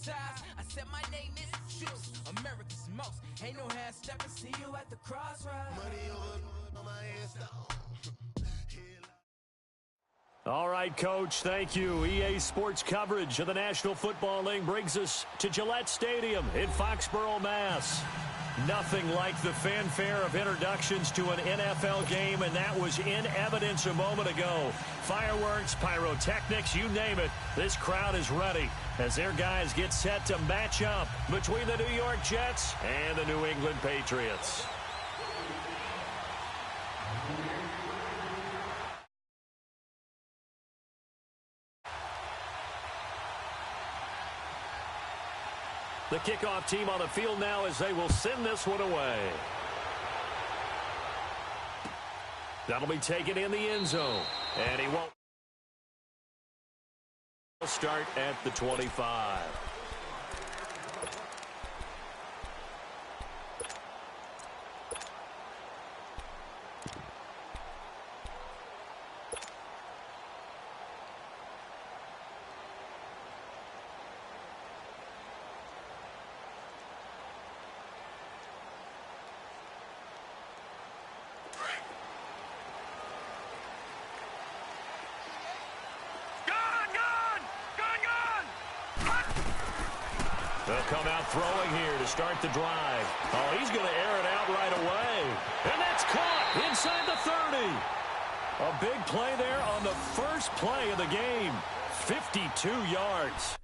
hypnotized. I said my name is Juice, America's most. Ain't no half stepping, see you at the crossroads. Money over my head. All right, Coach, thank you. EA Sports coverage of the National Football League brings us to Gillette Stadium in Foxborough, Mass. Nothing like the fanfare of introductions to an NFL game, and that was in evidence a moment ago. Fireworks, pyrotechnics, you name it. This crowd is ready as their guys get set to match up between the New York Jets and the New England Patriots. The kickoff team on the field now as they will send this one away. That'll be taken in the end zone. And he won't start at the 25. They'll come out throwing here to start the drive. Oh, he's going to air it out right away. And that's caught inside the 30. A big play there on the first play of the game. 52 yards.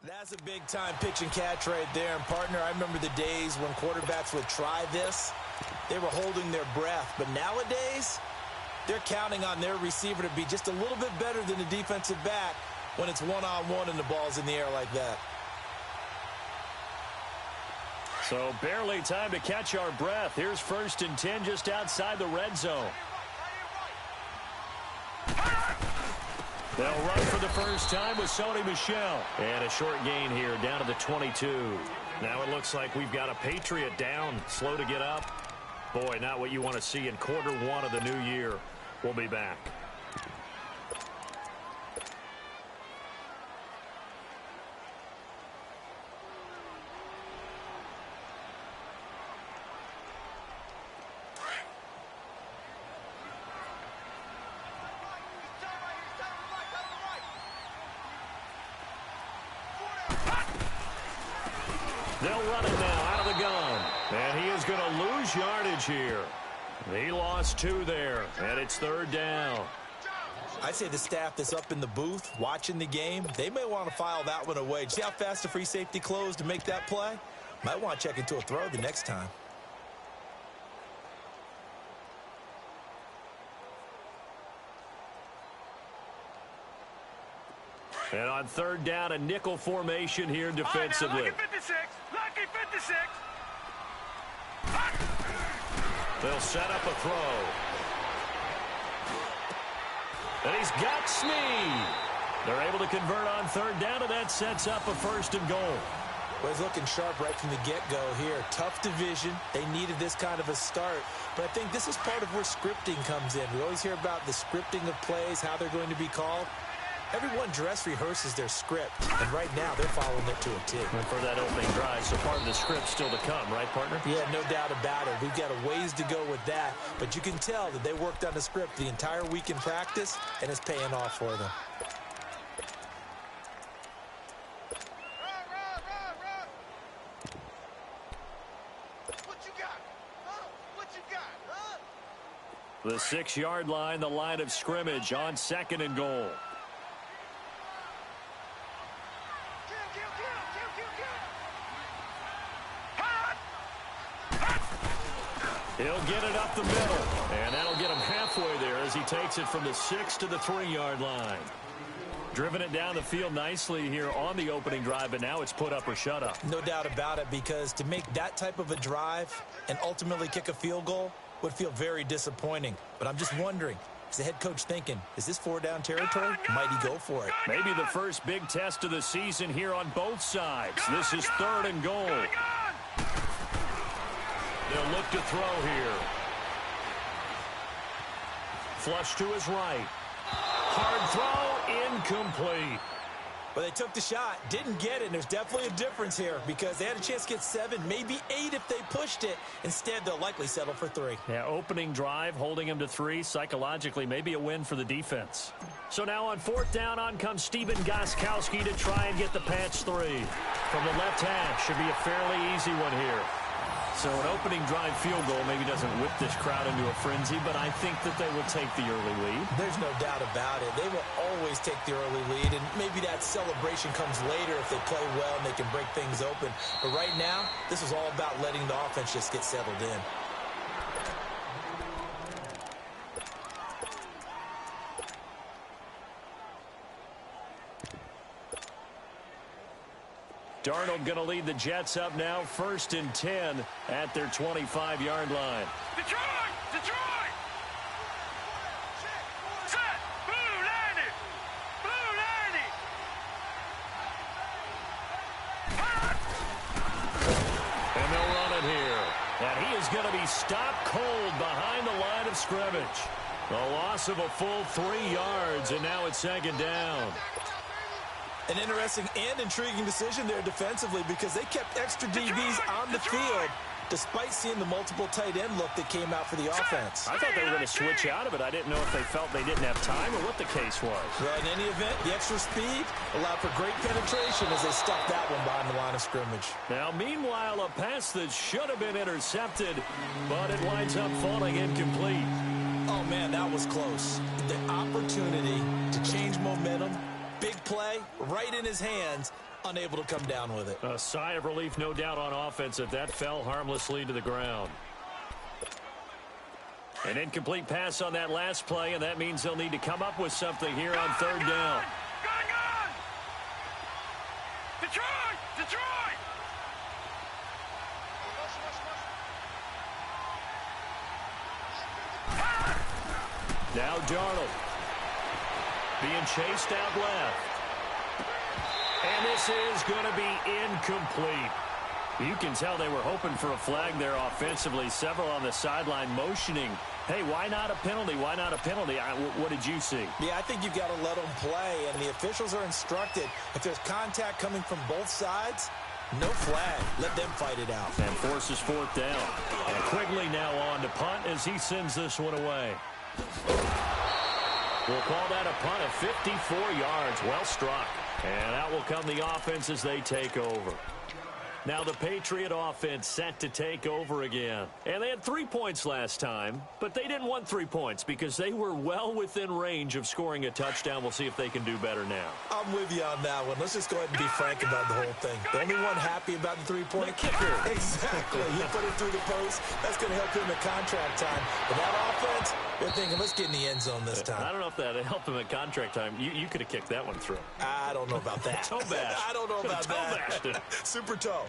That's a big-time pitch and catch right there. And, partner, I remember the days when quarterbacks would try this. They were holding their breath. But nowadays, they're counting on their receiver to be just a little bit better than the defensive back when it's one-on-one and the ball's in the air like that. So barely time to catch our breath. Here's 1st and 10 just outside the red zone. They'll run for the first time with Sony Michel. And a short gain here down to the 22. Now it looks like we've got a Patriot down, slow to get up. Boy, not what you want to see in quarter one of the new year. We'll be back. They'll run it now out of the gun. And he is going to lose yardage here. He lost 2 there, and it's 3rd down. I'd say the staff that's up in the booth watching the game, they may want to file that one away. See how fast the free safety closed to make that play? Might want to check into a throw the next time. And on 3rd down, a nickel formation here defensively. Lucky 56. Lucky 56. They'll set up a throw. And he's got Snead. They're able to convert on 3rd down, and that sets up a 1st and goal. Well, he's looking sharp right from the get-go here. Tough division. They needed this kind of a start. But I think this is part of where scripting comes in. We always hear about the scripting of plays, how they're going to be called. Everyone dress rehearses their script, and right now they're following it to a T. And for that opening drive, so part of the script still to come, right, partner? Yeah, no doubt about it. We've got a ways to go with that, but you can tell that they worked on the script the entire week in practice, and it's paying off for them. The 6-yard line, the line of scrimmage on 2nd and goal. He'll get it up the middle, and that'll get him halfway there as he takes it from the 6 to the 3-yard line. Driven it down the field nicely here on the opening drive, but now it's put up or shut up. No doubt about it, because to make that type of a drive and ultimately kick a field goal would feel very disappointing. But I'm just wondering, is the head coach thinking, is this 4-down territory? Might he go for it? Maybe the first big test of the season here on both sides. This is 3rd and goal. They'll look to throw here. Flush to his right. Hard throw, incomplete. Well, they took the shot, didn't get it, and there's definitely a difference here because they had a chance to get 7, maybe 8 if they pushed it. Instead, they'll likely settle for 3. Yeah, opening drive, holding him to 3, psychologically, maybe a win for the defense. So now on 4th down, on comes Steven Gostkowski to try and get the Pats 3. From the left hash, should be a fairly easy one here. So an opening drive field goal maybe doesn't whip this crowd into a frenzy, but I think that they will take the early lead. There's no doubt about it. They will always take the early lead, and maybe that celebration comes later if they play well and they can break things open. But right now, this is all about letting the offense just get settled in. Darnold going to lead the Jets up now, 1st and 10 at their 25-yard line. Detroit! Detroit! Set! Blue landing! Blue landing! And they'll run it here. And he is going to be stopped cold behind the line of scrimmage. A loss of a full 3 yards, and now it's 2nd down. An interesting and intriguing decision there defensively because they kept extra DBs on the field despite seeing the multiple tight end look that came out for the offense. I thought they were going to switch out of it. I didn't know if they felt they didn't have time or what the case was. Well, in any event, the extra speed allowed for great penetration as they stuffed that one behind the line of scrimmage. Now, meanwhile, a pass that should have been intercepted, but it winds up falling incomplete. Oh, man, that was close. The opportunity to change momentum, big play, right in his hands, unable to come down with it. A sigh of relief, no doubt, on offense if that fell harmlessly to the ground. An incomplete pass on that last play, and that means they'll need to come up with something here on 3rd down. Gun! Detroit! Detroit! Now Darnold being chased out left. And this is going to be incomplete. You can tell they were hoping for a flag there offensively. Several on the sideline motioning, hey, why not a penalty? Why not a penalty? What did you see? Yeah, I think you've got to let them play, and the officials are instructed. If there's contact coming from both sides, no flag. Let them fight it out. And forces 4th down. And Quigley now on to punt as he sends this one away. We'll call that a punt of 54 yards. Well struck. And out will come the offense as they take over. Now the Patriot offense set to take over again. And they had 3 points last time, but they didn't want 3 points because they were well within range of scoring a touchdown. We'll see if they can do better now. I'm with you on that one. Let's just go ahead and be frank about the whole thing. The only one happy about the 3-point kicker. Exactly. He put it through the post. That's going to help him at contract time. But that offense, they're thinking, let's get in the end zone this time. I don't know if that helped him at contract time. You could have kicked that one through. I don't know about that. Toe bash. I don't know about that. Toe bashed. Super toe.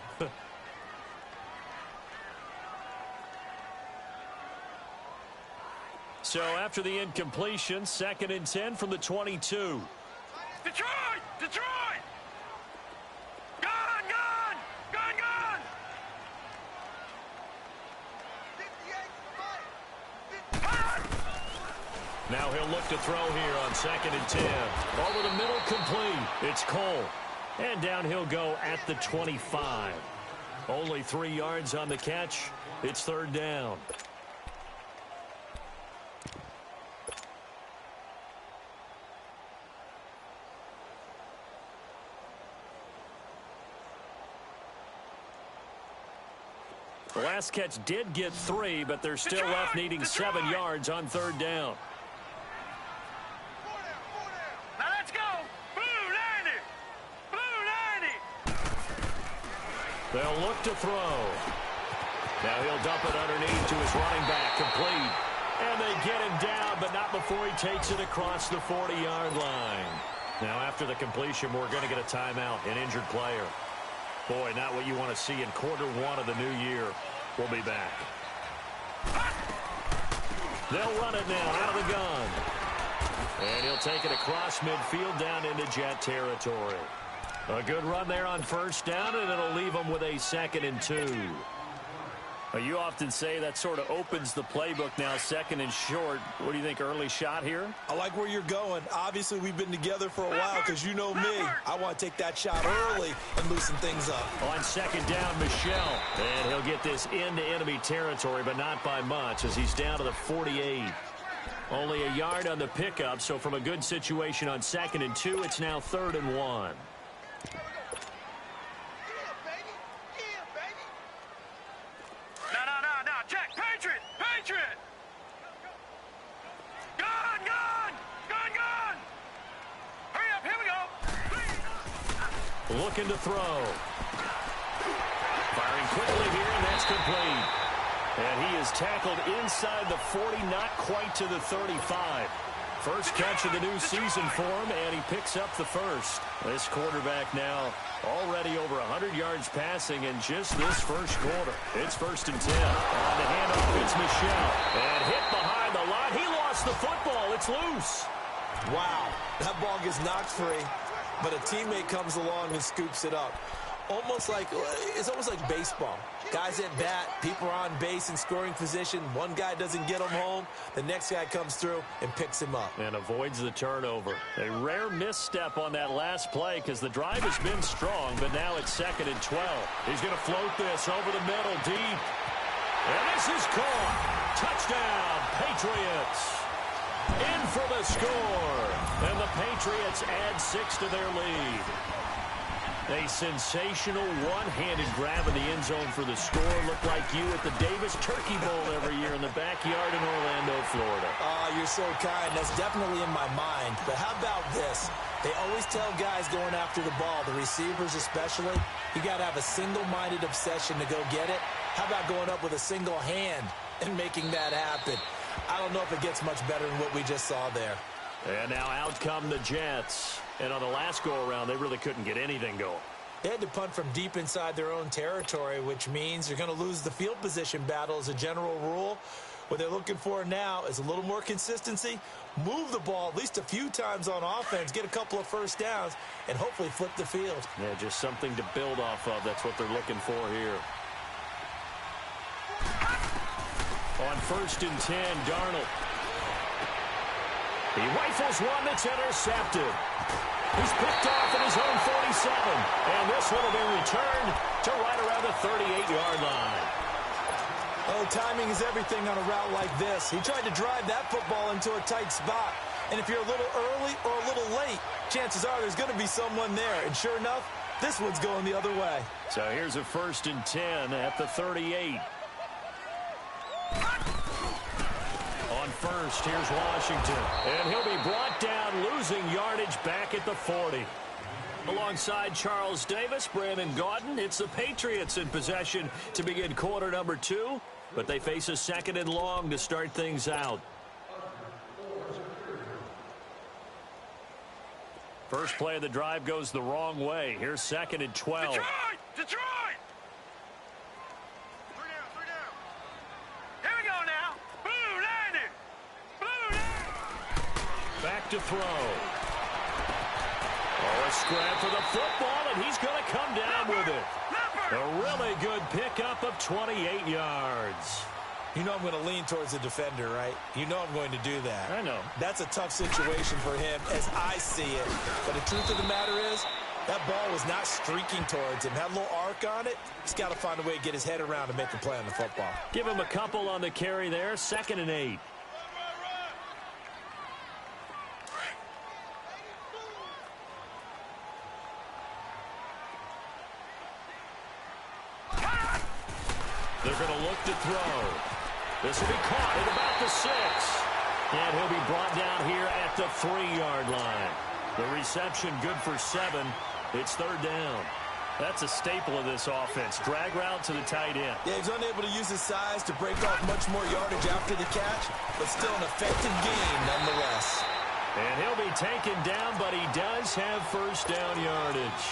So after the incompletion, 2nd and 10 from the 22. Detroit! Detroit! Gun! Gun! Gun! Gun! Now he'll look to throw here on 2nd and 10. Over the middle, complete. It's Cole. And down he'll go at the 25. Only 3 yards on the catch. It's 3rd down. The last catch did get 3, but they're still left needing 7 yards on 3rd down. Now let's go. Blue 90. Blue 90. They'll look to throw. Now he'll dump it underneath to his running back, complete. And they get him down, but not before he takes it across the 40-yard line. Now after the completion, we're going to get a timeout, an injured player. Boy, not what you want to see in Q1 of the new year. We'll be back. They'll run it now out of the gun. And he'll take it across midfield down into Jet territory. A good run there on 1st down, and it'll leave them with a 2nd and 2. Well, you often say that sort of opens the playbook now, 2nd and short. What do you think, early shot here? I like where you're going. Obviously, we've been together for a while because you know me. I want to take that shot early and loosen things up. On 2nd down, Michelle. And he'll get this into enemy territory, but not by much as he's down to the 48. Only a yard on the pickup, so from a good situation on 2nd and 2, it's now 3rd and 1. Looking to throw. Firing quickly here, and that's complete. And he is tackled inside the 40, not quite to the 35. First catch of the new season for him, and he picks up the first. This quarterback now already over 100 yards passing in just this first quarter. It's 1st and 10. On the handoff, it's Michelle. And hit behind the line. He lost the football. It's loose. Wow, that ball gets knocked free. But a teammate comes along and scoops it up. It's almost like baseball. Guys at bat, people are on base in scoring position. One guy doesn't get him home. The next guy comes through and picks him up. And avoids the turnover. A rare misstep on that last play because the drive has been strong, but now it's 2nd and 12. He's going to float this over the middle deep. And this is caught. Touchdown, Patriots. In for the score. And the Patriots add 6 to their lead. A sensational one-handed grab in the end zone for the score. Looked like you at the Davis Turkey Bowl every year in the backyard in Orlando, Florida. You're so kind. That's definitely in my mind. But how about this? They always tell guys going after the ball, the receivers especially, you got to have a single-minded obsession to go get it. How about going up with a single hand and making that happen? I don't know if it gets much better than what we just saw there. And now out come the Jets. And on the last go-around, they really couldn't get anything going. They had to punt from deep inside their own territory, which means you're going to lose the field position battle as a general rule. What they're looking for now is a little more consistency, move the ball at least a few times on offense, get a couple of 1st downs, and hopefully flip the field. Yeah, just something to build off of. That's what they're looking for here. On 1st and 10, Darnold. He rifles one that's intercepted. He's picked off at his own 47. And this one will be returned to right around the 38-yard line. Oh, timing is everything on a route like this. He tried to drive that football into a tight spot. And if you're a little early or a little late, chances are there's going to be someone there. And sure enough, this one's going the other way. So here's a 1st and 10 at the 38. On 1st, here's Washington. And he'll be brought down, losing yardage back at the 40. Alongside Charles Davis, Brandon Gaudin, it's the Patriots in possession to begin quarter number 2. But they face a 2nd and long to start things out. First play of the drive goes the wrong way. Here's 2nd and 12. Detroit! Detroit! Back to throw. Oh, a scrap for the football, and he's going to come down with it. A really good pickup of 28 yards. You know I'm going to lean towards the defender, right? You know I'm going to do that. I know. That's a tough situation for him as I see it. But the truth of the matter is, that ball was not streaking towards him. Had a little arc on it. He's got to find a way to get his head around and make a play on the football. Give him a couple on the carry there. 2nd and 8. They're going to look to throw. This will be caught at about the 6. And he'll be brought down here at the 3-yard line. The reception good for 7. It's 3rd down. That's a staple of this offense. Drag route to the tight end. Yeah, he's unable to use his size to break off much more yardage after the catch, but still an effective gain nonetheless. And he'll be taken down, but he does have first down yardage.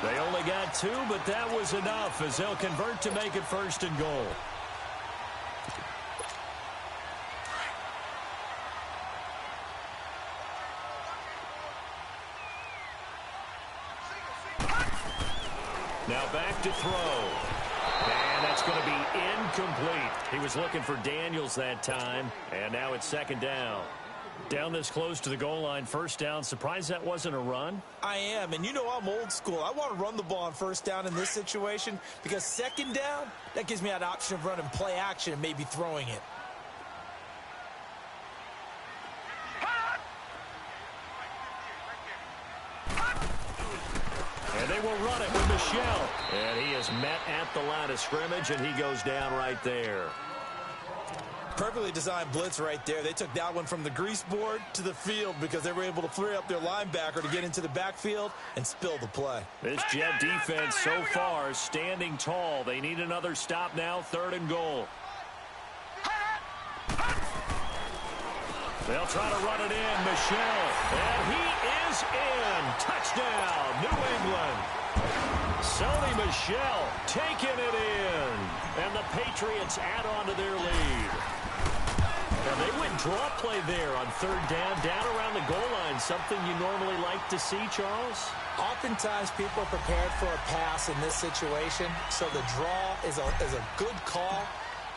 They only got 2, but that was enough as they'll convert to make it 1st and goal. Now back to throw. And that's going to be incomplete. He was looking for Daniels that time, and now it's 2nd down. Down this close to the goal line, 1st down. Surprised that wasn't a run? I am, and you know I'm old school. I want to run the ball on 1st down in this situation because 2nd down, that gives me that option of running play action and maybe throwing it. And they will run it with Michelle. And he is met at the line of scrimmage, and he goes down right there. Perfectly designed blitz right there. They took that one from the grease board to the field because they were able to free up their linebacker to get into the backfield and spill the play. This Jet defense so far standing tall. They need another stop now, 3rd and goal. They'll try to run it in, Michelle. And he is in. Touchdown, New England. Sony Michel taking it in. And the Patriots add on to their lead. Now they went draw play there on 3rd down around the goal line. Something you normally like to see, Charles? Oftentimes people are prepared for a pass in this situation, so the draw is a good call.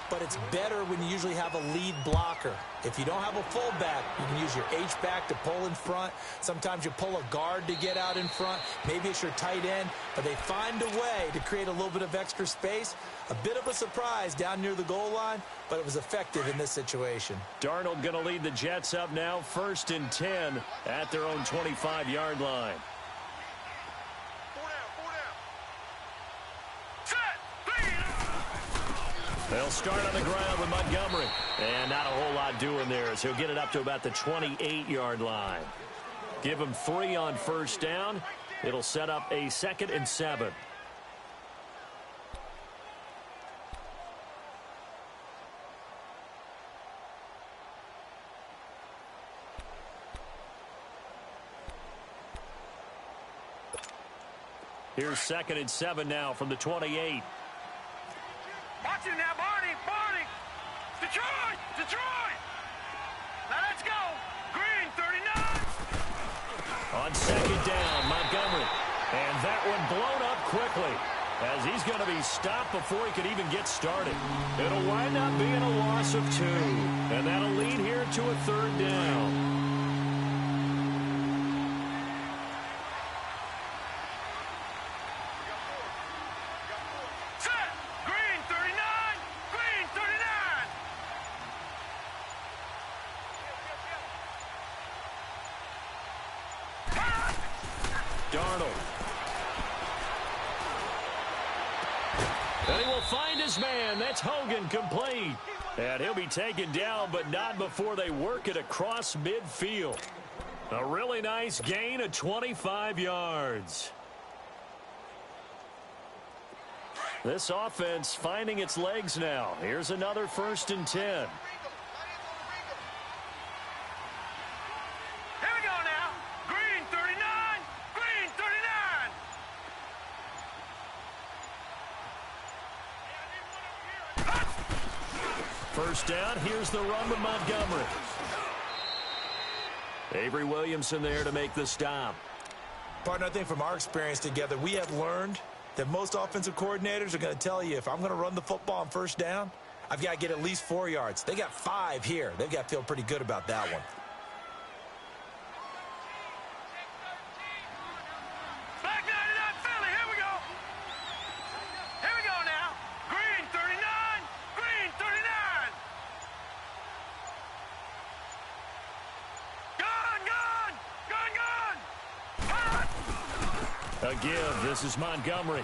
But it's better when you usually have a lead blocker. If you don't have a fullback, you can use your H-back to pull in front. Sometimes you pull a guard to get out in front. Maybe it's your tight end. But they find a way to create a little bit of extra space. A bit of a surprise down near the goal line, but it was effective in this situation. Darnold going to lead the Jets up now, 1st and 10 at their own 25-yard line. They'll start on the ground with Montgomery. And not a whole lot doing there as he'll get it up to about the 28-yard line. Give him 3 on 1st down. It'll set up a 2nd and 7. Here's 2nd and 7 now from the 28. Watch him now, Barney! Detroit! Now let's go! Green, 39! On 2nd down, Montgomery. And that one blown up quickly as he's going to be stopped before he could even get started. It'll wind up being a loss of 2. And that'll lead here to a 3rd down. Darnold. And he will find his man. That's Hogan, complete. And he'll be taken down, but not before they work it across midfield. A really nice gain of 25 yards. This offense finding its legs now. Here's another 1st and 10. First down, here's the run with Montgomery. Avery Williamson there to make the stop. Partner, I think from our experience together, we have learned that most offensive coordinators are going to tell you, if I'm going to run the football on 1st down, I've got to get at least 4 yards. They got 5 here. They've got to feel pretty good about that one. A give. This is Montgomery.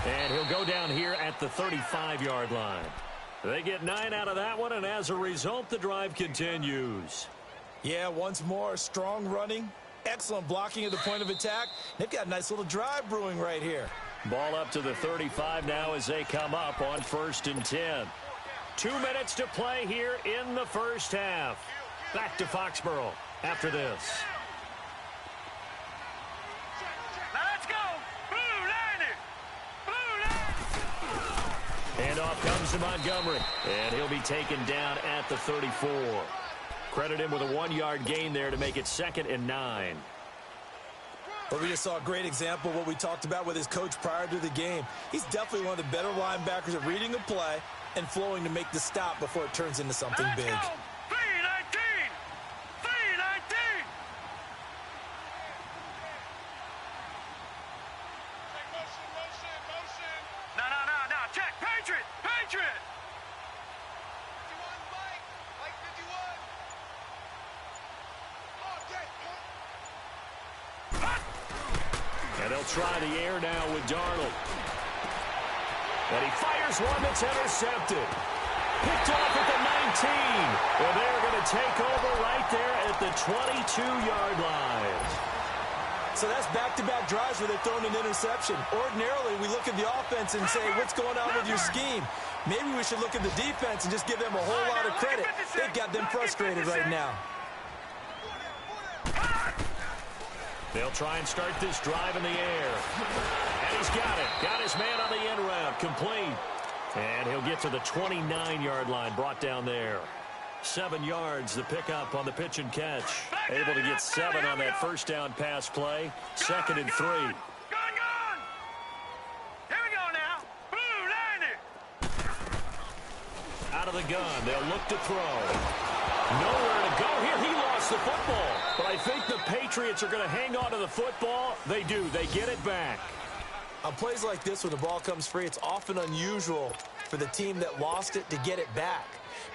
And he'll go down here at the 35-yard line. They get 9 out of that one, and as a result, the drive continues. Yeah, once more, strong running, excellent blocking at the point of attack. They've got a nice little drive brewing right here. Ball up to the 35 now as they come up on 1st and 10. 2 minutes to play here in the first half. Back to Foxborough after this. Now let's go. Blue line it. Blue line. And off comes to Montgomery. And he'll be taken down at the 34. Credit him with a 1-yard gain there to make it 2nd and 9. But we just saw a great example of what we talked about with his coach prior to the game. He's definitely one of the better linebackers at reading a play and flowing to make the stop before it turns into something big. 3-19. 3-19. No. Check. Patriot. Patriot. 51, Mike 51. And they'll try the air now with Darnold. And he fires one that's intercepted. Picked off at the 19. And they're going to take over right there at the 22-yard line. So that's back-to-back drives where they've thrown an interception. Ordinarily, we look at the offense and say, what's going on with your scheme? Maybe we should look at the defense and just give them a whole lot of credit. They've got them frustrated right now. They'll try and start this drive in the air. And he's got it. Got his man on the end route. Complete. And he'll get to the 29-yard line. Brought down there. 7 yards, the pickup on the pitch and catch. Able to get 7 on that first down pass play. 2nd and 3. Gone. Here we go now. Blue line it. Out of the gun. They'll look to throw. Nowhere to go here. He lost the football. But I think the Patriots are going to hang on to the football. They do. They get it back. On plays like this, when the ball comes free, it's often unusual for the team that lost it to get it back.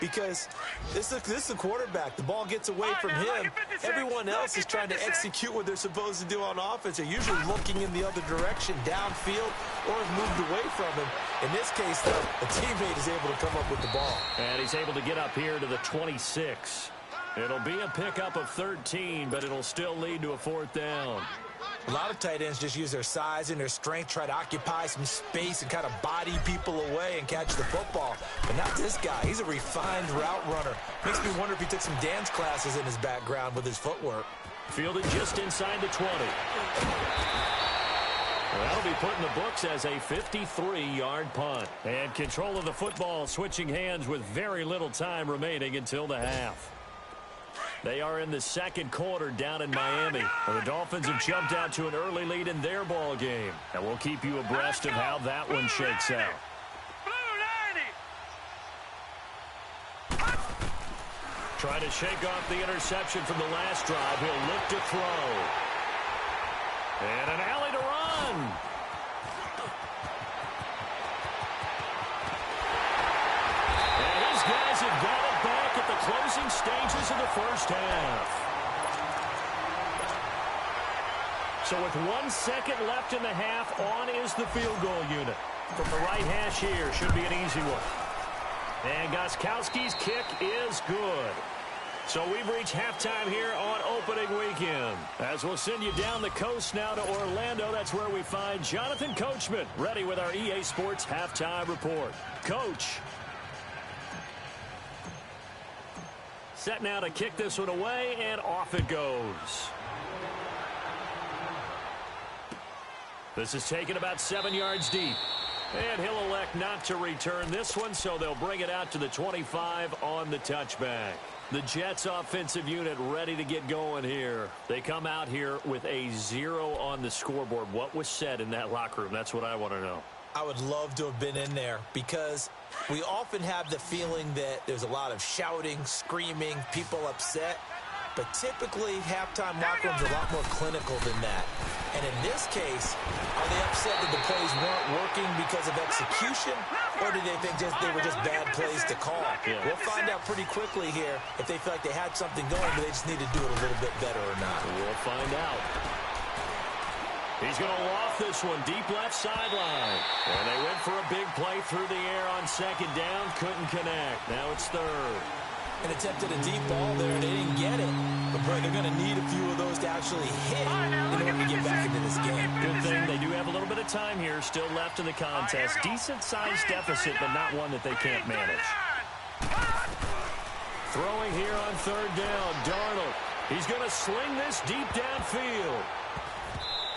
Because this is the quarterback. The ball gets away from him. Everyone else is trying to execute what they're supposed to do on offense. They're usually looking in the other direction, downfield, or have moved away from him. In this case, though, a teammate is able to come up with the ball. And he's able to get up here to the 26. It'll be a pickup of 13, but it'll still lead to a 4th down. A lot of tight ends just use their size and their strength, try to occupy some space and kind of body people away and catch the football. But not this guy. He's a refined route runner. Makes me wonder if he took some dance classes in his background with his footwork. Fielded just inside the 20. That'll be put in the books as a 53-yard punt. And control of the football switching hands with very little time remaining until the half. They are in the 2nd quarter down in Miami. The Dolphins have jumped out to an early lead in their ball game. And we'll keep you abreast of how that one shakes out. Trying to shake off the interception from the last drive. He'll look to throw. And an alley to run. And his guys have got it back at the closing stages of the first half. So with 1 second left in the half, on is the field goal unit. From the right hash here, should be an easy one. And Gostkowski's kick is good. So we've reached halftime here on opening weekend. As we'll send you down the coast now to Orlando, that's where we find Jonathan Coachman, ready with our EA Sports halftime report. Coach. Set now to kick this one away, and off it goes. This is taken about 7 yards deep. And he'll elect not to return this one, so they'll bring it out to the 25 on the touchback. The Jets offensive unit ready to get going here. They come out here with a 0 on the scoreboard. What was said in that locker room? That's what I want to know. I would love to have been in there because we often have the feeling that there's a lot of shouting, screaming, people upset. But typically, halftime locker rooms are a lot more clinical than that. And in this case, are they upset that the plays weren't working because of execution? Or do they think they were just bad plays to call? Yeah. We'll find out pretty quickly here if they feel like they had something going, but they just need to do it a little bit better or not. We'll find out. He's going to loft this one deep left sideline. And they went for a big play through the air on second down. Couldn't connect. Now it's third. An attempt at a deep ball there. They didn't get it. But, boy, they're going to need a few of those to actually hit in order to get back into this game. Good thing they do have a little bit of time here still left in the contest. Decent-sized deficit, but not one that they can't manage. Throwing here on third down, Darnold. He's going to sling this deep downfield.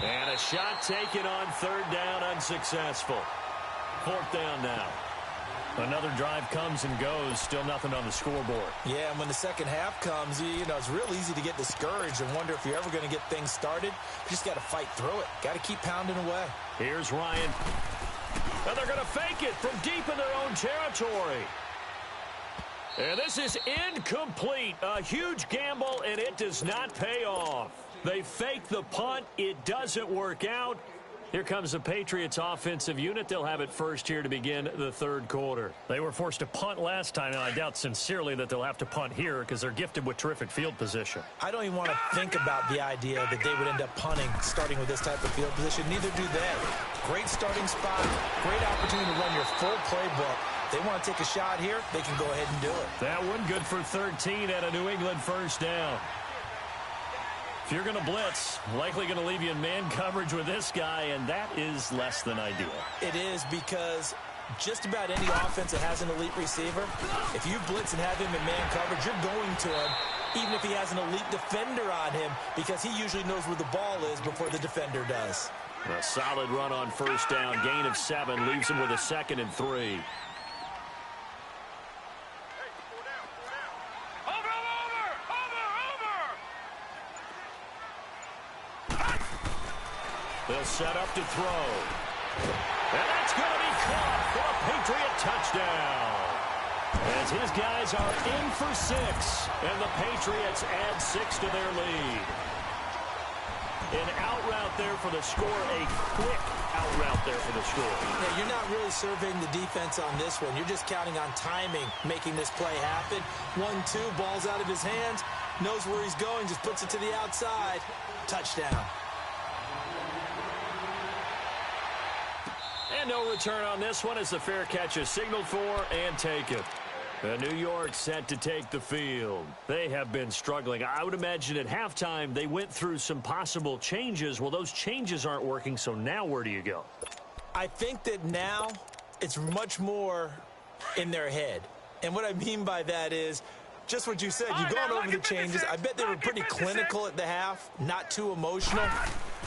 And a shot taken on third down, unsuccessful. Fourth down now. Another drive comes and goes, still nothing on the scoreboard. Yeah, and when the second half comes, you know, it's real easy to get discouraged and wonder if you're ever going to get things started. You just got to fight through it. Got to keep pounding away. Here's Ryan. And they're going to fake it from deep in their own territory. And this is incomplete. A huge gamble, and it does not pay off. They fake the punt. It doesn't work out. Here comes the Patriots offensive unit. They'll have it first here to begin the third quarter. They were forced to punt last time, and I doubt sincerely that they'll have to punt here because they're gifted with terrific field position. I don't even want to think about the idea that they would end up punting starting with this type of field position. Neither do they. Great starting spot, great opportunity to run your full playbook. They want to take a shot here, they can go ahead and do it. That one good for 13 at a New England first down. If you're going to blitz, likely going to leave you in man coverage with this guy, and that is less than ideal. It is because just about any offense that has an elite receiver, if you blitz and have him in man coverage, you're going to him, even if he has an elite defender on him, because he usually knows where the ball is before the defender does. A solid run on first down, gain of 7, leaves him with a 2nd and 3. They'll set up to throw. And that's going to be caught for a Patriot touchdown. As his guys are in for 6, and the Patriots add 6 to their lead. An out route there for the score, a quick out route there for the score. Yeah, you're not really surveying the defense on this one. You're just counting on timing, making this play happen. 1-2, ball's out of his hands, knows where he's going, just puts it to the outside. Touchdown. And no return on this one as the fair catch is signaled for and taken. New York set to take the field. They have been struggling. I would imagine at halftime they went through some possible changes. Well, those changes aren't working, so now where do you go? I think that now it's much more in their head. And what I mean by that is just what you said. You've gone over the changes. I bet they were pretty clinical at the half, not too emotional.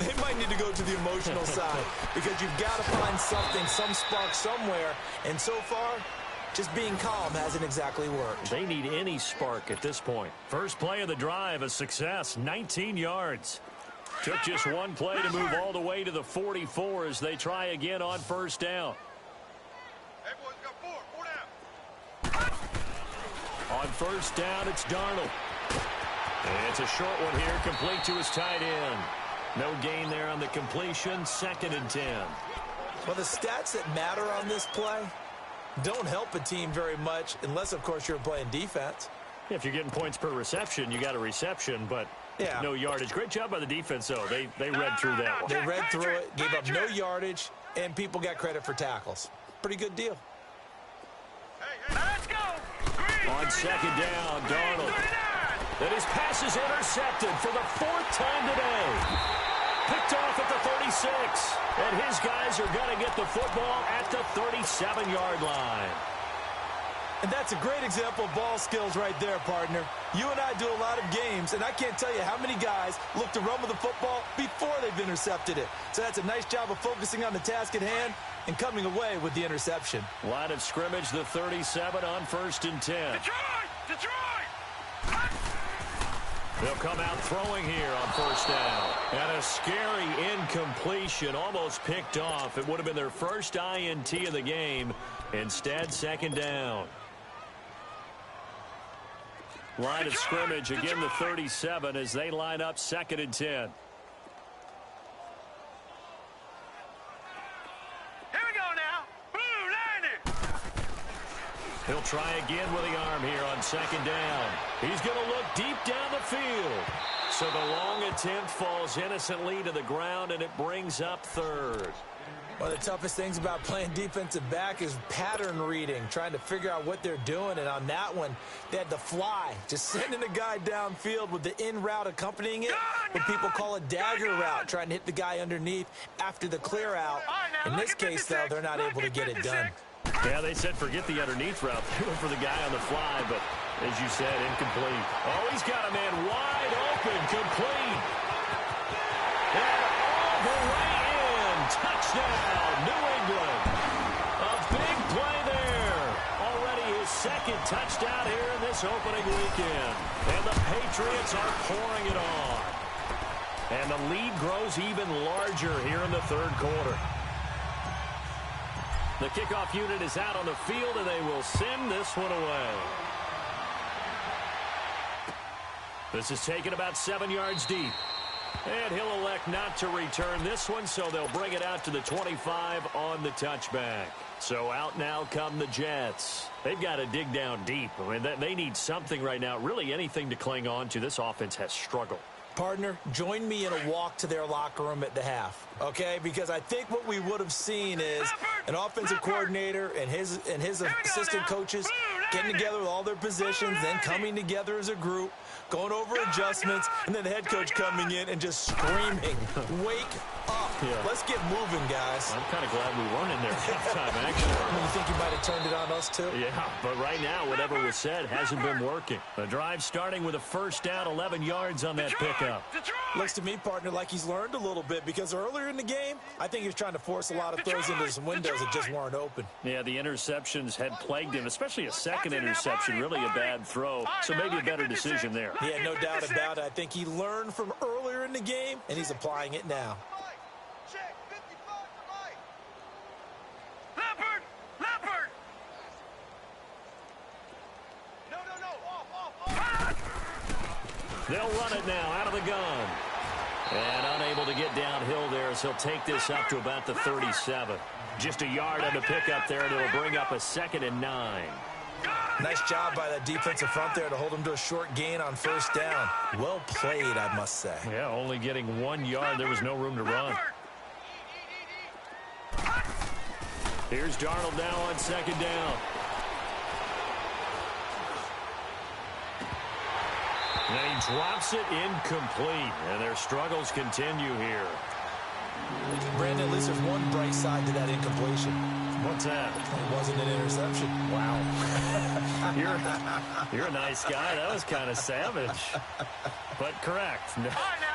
They might need to go to the emotional side because you've got to find something, some spark somewhere. And so far, just being calm hasn't exactly worked. They need any spark at this point. First play of the drive, a success, 19 yards. Took just one play to move all the way to the 44 as they try again on first down. Everyone's got 4 down. On first down, it's Darnold. And it's a short one here, complete to his tight end. No gain there on the completion, 2nd and 10. Well, the stats that matter on this play don't help a team very much unless, of course, you're playing defense. If you're getting points per reception, you got a reception, but no yardage. Great job by the defense, though. They read through that one. They read through it, gave up no yardage, and people got credit for tackles. Pretty good deal. Let's go. On second down, Darnold. And his pass is intercepted for the 4th time today. Picked off at the 36. And his guys are going to get the football at the 37-yard line. And that's a great example of ball skills right there, partner. You and I do a lot of games, and I can't tell you how many guys look to run with the football before they've intercepted it. So that's a nice job of focusing on the task at hand and coming away with the interception. Line of scrimmage, the 37 on 1st and 10. Detroit! They'll come out throwing here on first down. And a scary incompletion, almost picked off. It would have been their first INT of the game. Instead, 2nd down. Line of scrimmage, again the 37 as they line up 2nd and 10. Here we go now. Blue 90. He'll try again with the arm here on 2nd down. He's going to look deep down the field. So the long attempt falls innocently to the ground, and it brings up third. One of the toughest things about playing defensive back is pattern reading, trying to figure out what they're doing. And on that one, they had the fly, just sending a guy downfield with the in route accompanying it, what people call a dagger route, trying to hit the guy underneath after the clear out. In this case, though, they're not able to get it done. Yeah, they said forget the underneath route. They went for the guy on the fly, but as you said, incomplete. Oh, he's got a man wide open, complete. And all the way in. Touchdown, New England. A big play there. Already his second touchdown here in this opening weekend. And the Patriots are pouring it on. And the lead grows even larger here in the third quarter. The kickoff unit is out on the field, and they will send this one away. This is taken about 7 yards deep. And he'll elect not to return this one, so they'll bring it out to the 25 on the touchback. So out now come the Jets. They've got to dig down deep. I mean, they need something right now, really anything to cling on to. This offense has struggled. Partner, join me in a walk to their locker room at the half, okay? Because I think what we would have seen is an offensive coordinator and his assistant coaches getting together with all their positions, then coming together as a group, going over adjustments, and then the head coach coming in and just screaming, wake up. Yeah. Let's get moving, guys. I'm kind of glad we weren't in there at halftime, actually. You think you might have turned it on us, too? Yeah, but right now, whatever was said hasn't been working. The drive starting with a first down, 11 yards on that pickup. Looks to me, partner, like he's learned a little bit, because earlier in the game, I think he was trying to force a lot of throws into some windows that just weren't open. Yeah, the interceptions had plagued him, especially a second interception, really a bad throw, so maybe a better decision there. Yeah, no doubt about it. I think he learned from earlier in the game, and he's applying it now. They'll run it now out of the gun. And unable to get downhill there, so he'll take this up to about the 37. Just a yard on the pickup there, and it'll bring up a 2nd and 9. Nice job by that defensive front there to hold him to a short gain on first down. Well played, I must say. Yeah, only getting 1 yard. There was no room to run. Here's Darnold now on 2nd down. And he drops it incomplete, and their struggles continue here. Brandon, at least there's one bright side to that incompletion. What's that? It wasn't an interception. Wow. You're a nice guy. That was kind of savage. But correct.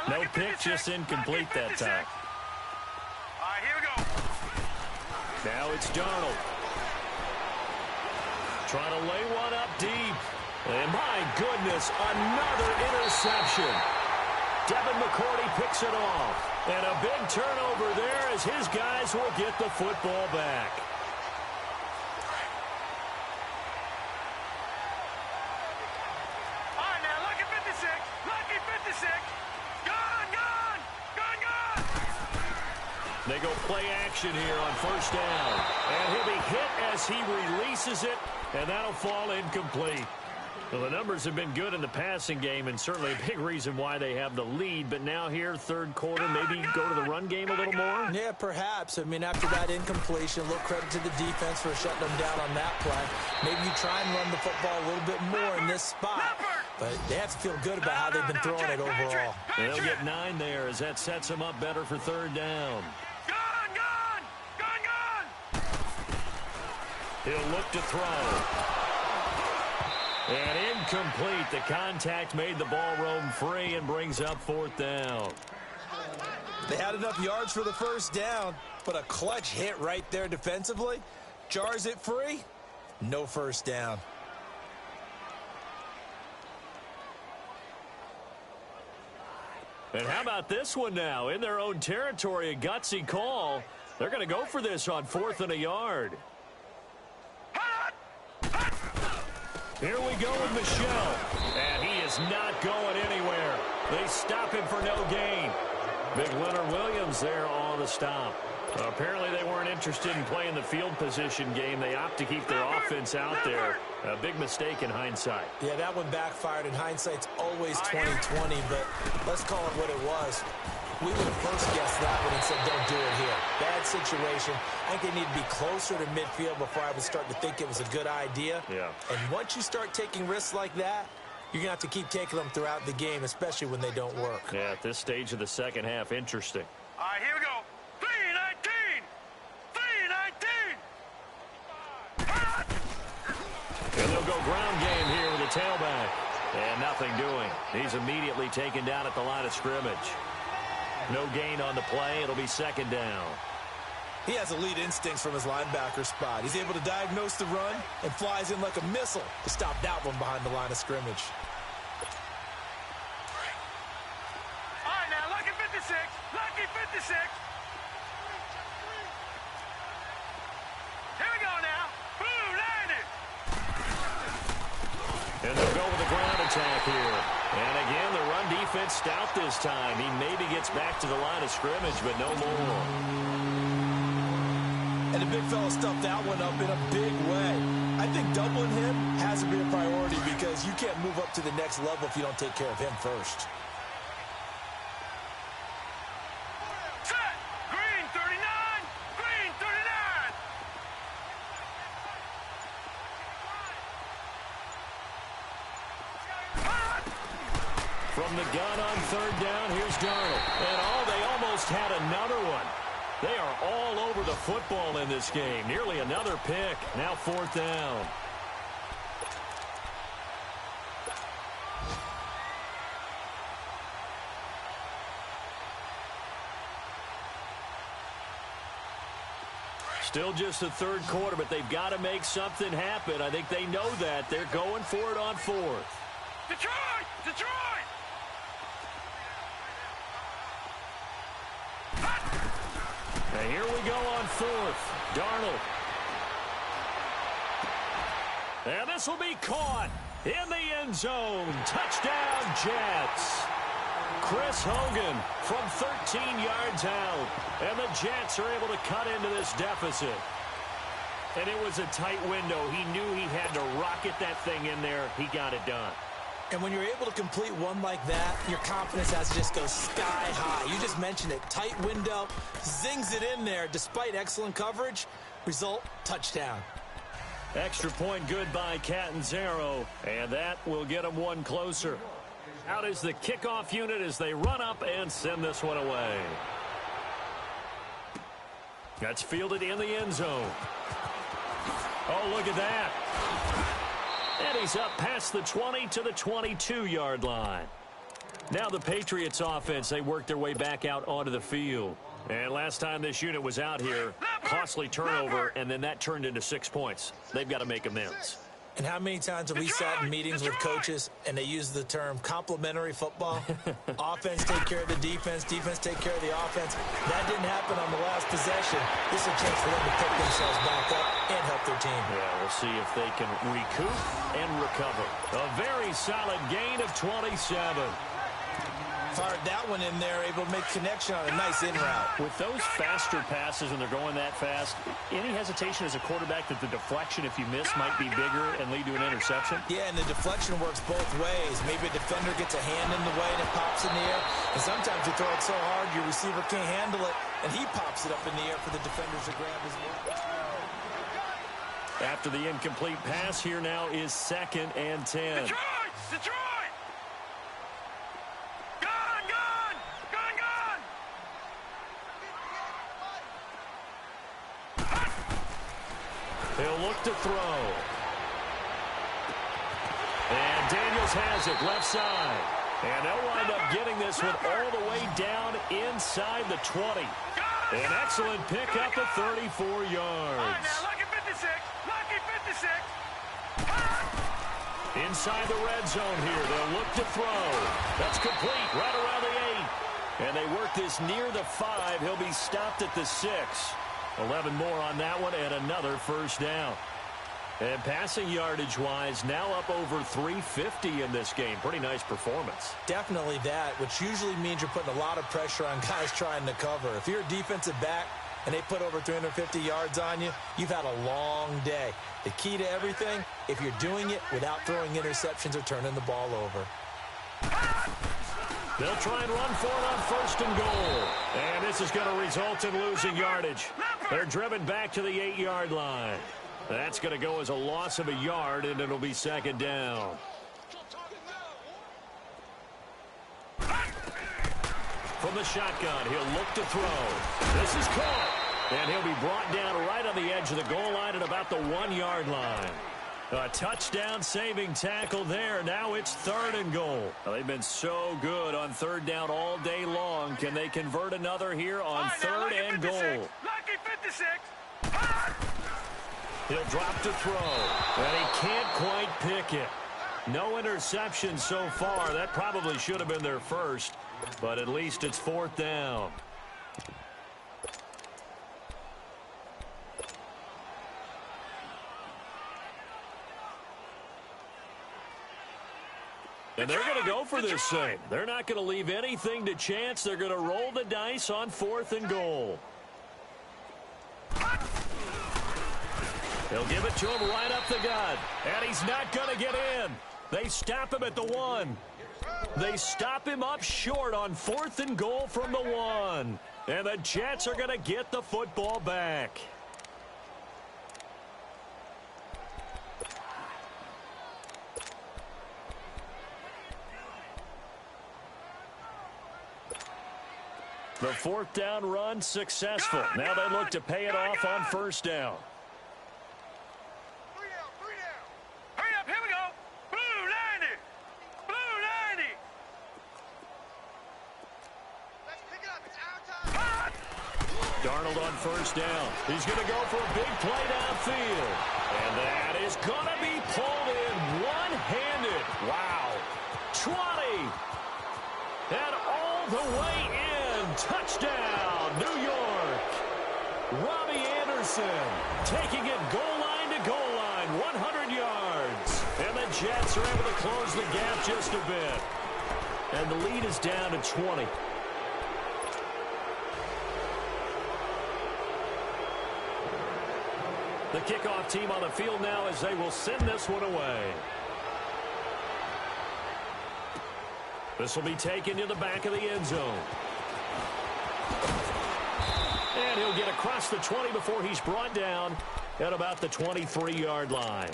No pick, just incomplete that time. All right, here we go. Now it's Darnold. Trying to lay one up deep. And my goodness, another interception. Devin McCourty picks it off. And a big turnover there as his guys will get the football back. All right, now, lucky 56. Lucky 56. Gone, gone. Gone, gone. They go play action here on first down. And he'll be hit as he releases it. And that'll fall incomplete. Well, the numbers have been good in the passing game, and certainly a big reason why they have the lead. But now here, third quarter, maybe go to the run game a little more? Yeah, perhaps. I mean, after that incompletion, a little credit to the defense for shutting them down on that play. Maybe you try and run the football a little bit more in this spot. But they have to feel good about how they've been throwing it overall. They'll get 9 there as that sets them up better for third down. Gone, gone. Gone, gone. He'll look to throw. And incomplete. The contact made the ball roam free and brings up 4th down. They had enough yards for the first down, but a clutch hit right there defensively. Jars it free. No first down. And how about this one now? In their own territory, a gutsy call. They're going to go for this on 4th and a yard. Here we go with Michelle. And he is not going anywhere. They stop him for no gain. Big Leonard Williams there on the stop. Apparently they weren't interested in playing the field position game. They opt to keep their offense out there. A big mistake in hindsight. Yeah, that one backfired. In hindsight's always 20/20, but let's call it what it was. We would have first guessed that one and said, don't do it here. Bad situation. I think they need to be closer to midfield before I would start to think it was a good idea. Yeah. And once you start taking risks like that, you're going to have to keep taking them throughout the game, especially when they don't work. Yeah, at this stage of the second half, interesting. All right, here we go. 3-19. 3-19. And they'll go ground game here with the tailback. And nothing doing. He's immediately taken down at the line of scrimmage. No gain on the play. It'll be second down. He has elite instincts from his linebacker spot. He's able to diagnose the run and flies in like a missile to stop that one behind the line of scrimmage. All right, now, lucky 56. Lucky 56. Here we go now. Boom, landed. And they'll go with a ground attack here. And again, the run defense stout this time. He maybe gets back to the line of scrimmage, but no more. And the big fella stuffed that one up in a big way. I think doubling him has to be a priority because you can't move up to the next level if you don't take care of him first. Set. Green 39. Green 39. From the gun on third down, here's Darnold. And they almost had another one. They are all over the football in this game. Nearly another pick. Now fourth down. Still just the third quarter, but they've got to make something happen. I think they know that. They're going for it on fourth. Detroit! Detroit! And here we go on fourth. Darnold. And this will be caught in the end zone. Touchdown, Jets. Chris Hogan from 13 yards out. And the Jets are able to cut into this deficit. And it was a tight window. He knew he had to rocket that thing in there. He got it done. And when you're able to complete one like that, your confidence has to just go sky high. You just mentioned it. Tight window, zings it in there despite excellent coverage. Result, touchdown. Extra point good by Catanzaro. And that will get them one closer. Out is the kickoff unit as they run up and send this one away. That's fielded in the end zone. Oh, look at that. And he's up past the 20 to the 22-yard line. Now the Patriots offense, they work their way back out onto the field. And last time this unit was out here, costly turnover, and then that turned into 6 points. They've got to make amends. And how many times have we sat in meetings with coaches and they use the term complementary football? Offense take care of the defense, defense take care of the offense. That didn't happen on the last possession. This is a chance for them to pick themselves back up and help their team. Yeah, we'll see if they can recoup and recover. A very solid gain of 27. Fired that one in there, able to make connection on a nice in route. With those faster passes and they're going that fast, any hesitation as a quarterback that the deflection, if you miss, might be bigger and lead to an interception? Yeah, and the deflection works both ways. Maybe a defender gets a hand in the way and it pops in the air. And sometimes you throw it so hard your receiver can't handle it, and he pops it up in the air for the defenders to grab as well. After the incomplete pass, here now is 2nd and 10. Detroit! Detroit! Gone! Gone! Gone! Gone! He'll look to throw. And Daniels has it left side. And they'll wind up getting this one all the way down inside the 20. An excellent pickup of 34 All right, yards. now, lucky 56. Lucky 56. Inside the red zone here. They'll look to throw. That's complete right around the 8. And they work this near the 5. He'll be stopped at the 6. 11 more on that one and another first down. And passing yardage-wise, now up over 350 in this game. Pretty nice performance. Definitely that, which usually means you're putting a lot of pressure on guys trying to cover. If you're a defensive back, and they put over 350 yards on you, you've had a long day. The key to everything, if you're doing it without throwing interceptions or turning the ball over. They'll try and run for it on 1st and goal. And this is going to result in losing yardage. They're driven back to the 8-yard line. That's going to go as a loss of a yard, and it'll be 2nd down. From the shotgun, he'll look to throw. This is caught. And he'll be brought down right on the edge of the goal line at about the 1-yard line. A touchdown-saving tackle there. Now it's 3rd and goal. Well, they've been so good on 3rd down all day long. Can they convert another here on 3rd and goal? Lucky 56. He'll drop to throw, and he can't quite pick it. No interception so far. That probably should have been their first, but at least it's 4th down. And they're going to go for this thing. They're not going to leave anything to chance. They're going to roll the dice on 4th and goal. They'll give it to him right up the gut. And he's not going to get in. They stop him at the 1. They stop him up short on 4th and goal from the 1. And the Jets are going to get the football back. The 4th down run successful. Now they look to pay it off on 1st down. 3 down. Hurry up, here we go. Blue 90. Blue 90. Let's pick it up. It's our time. Darnold on 1st down. He's going to go for a big play downfield. And that is going to be pulled in one-handed. Wow. 20. And all the way in. Touchdown, New York. Robbie Anderson taking it goal line to goal line, 100 yards. And the Jets are able to close the gap just a bit. And the lead is down to 20. The kickoff team on the field now as they will send this one away. This will be taken to the back of the end zone. And he'll get across the 20 before he's brought down at about the 23-yard line.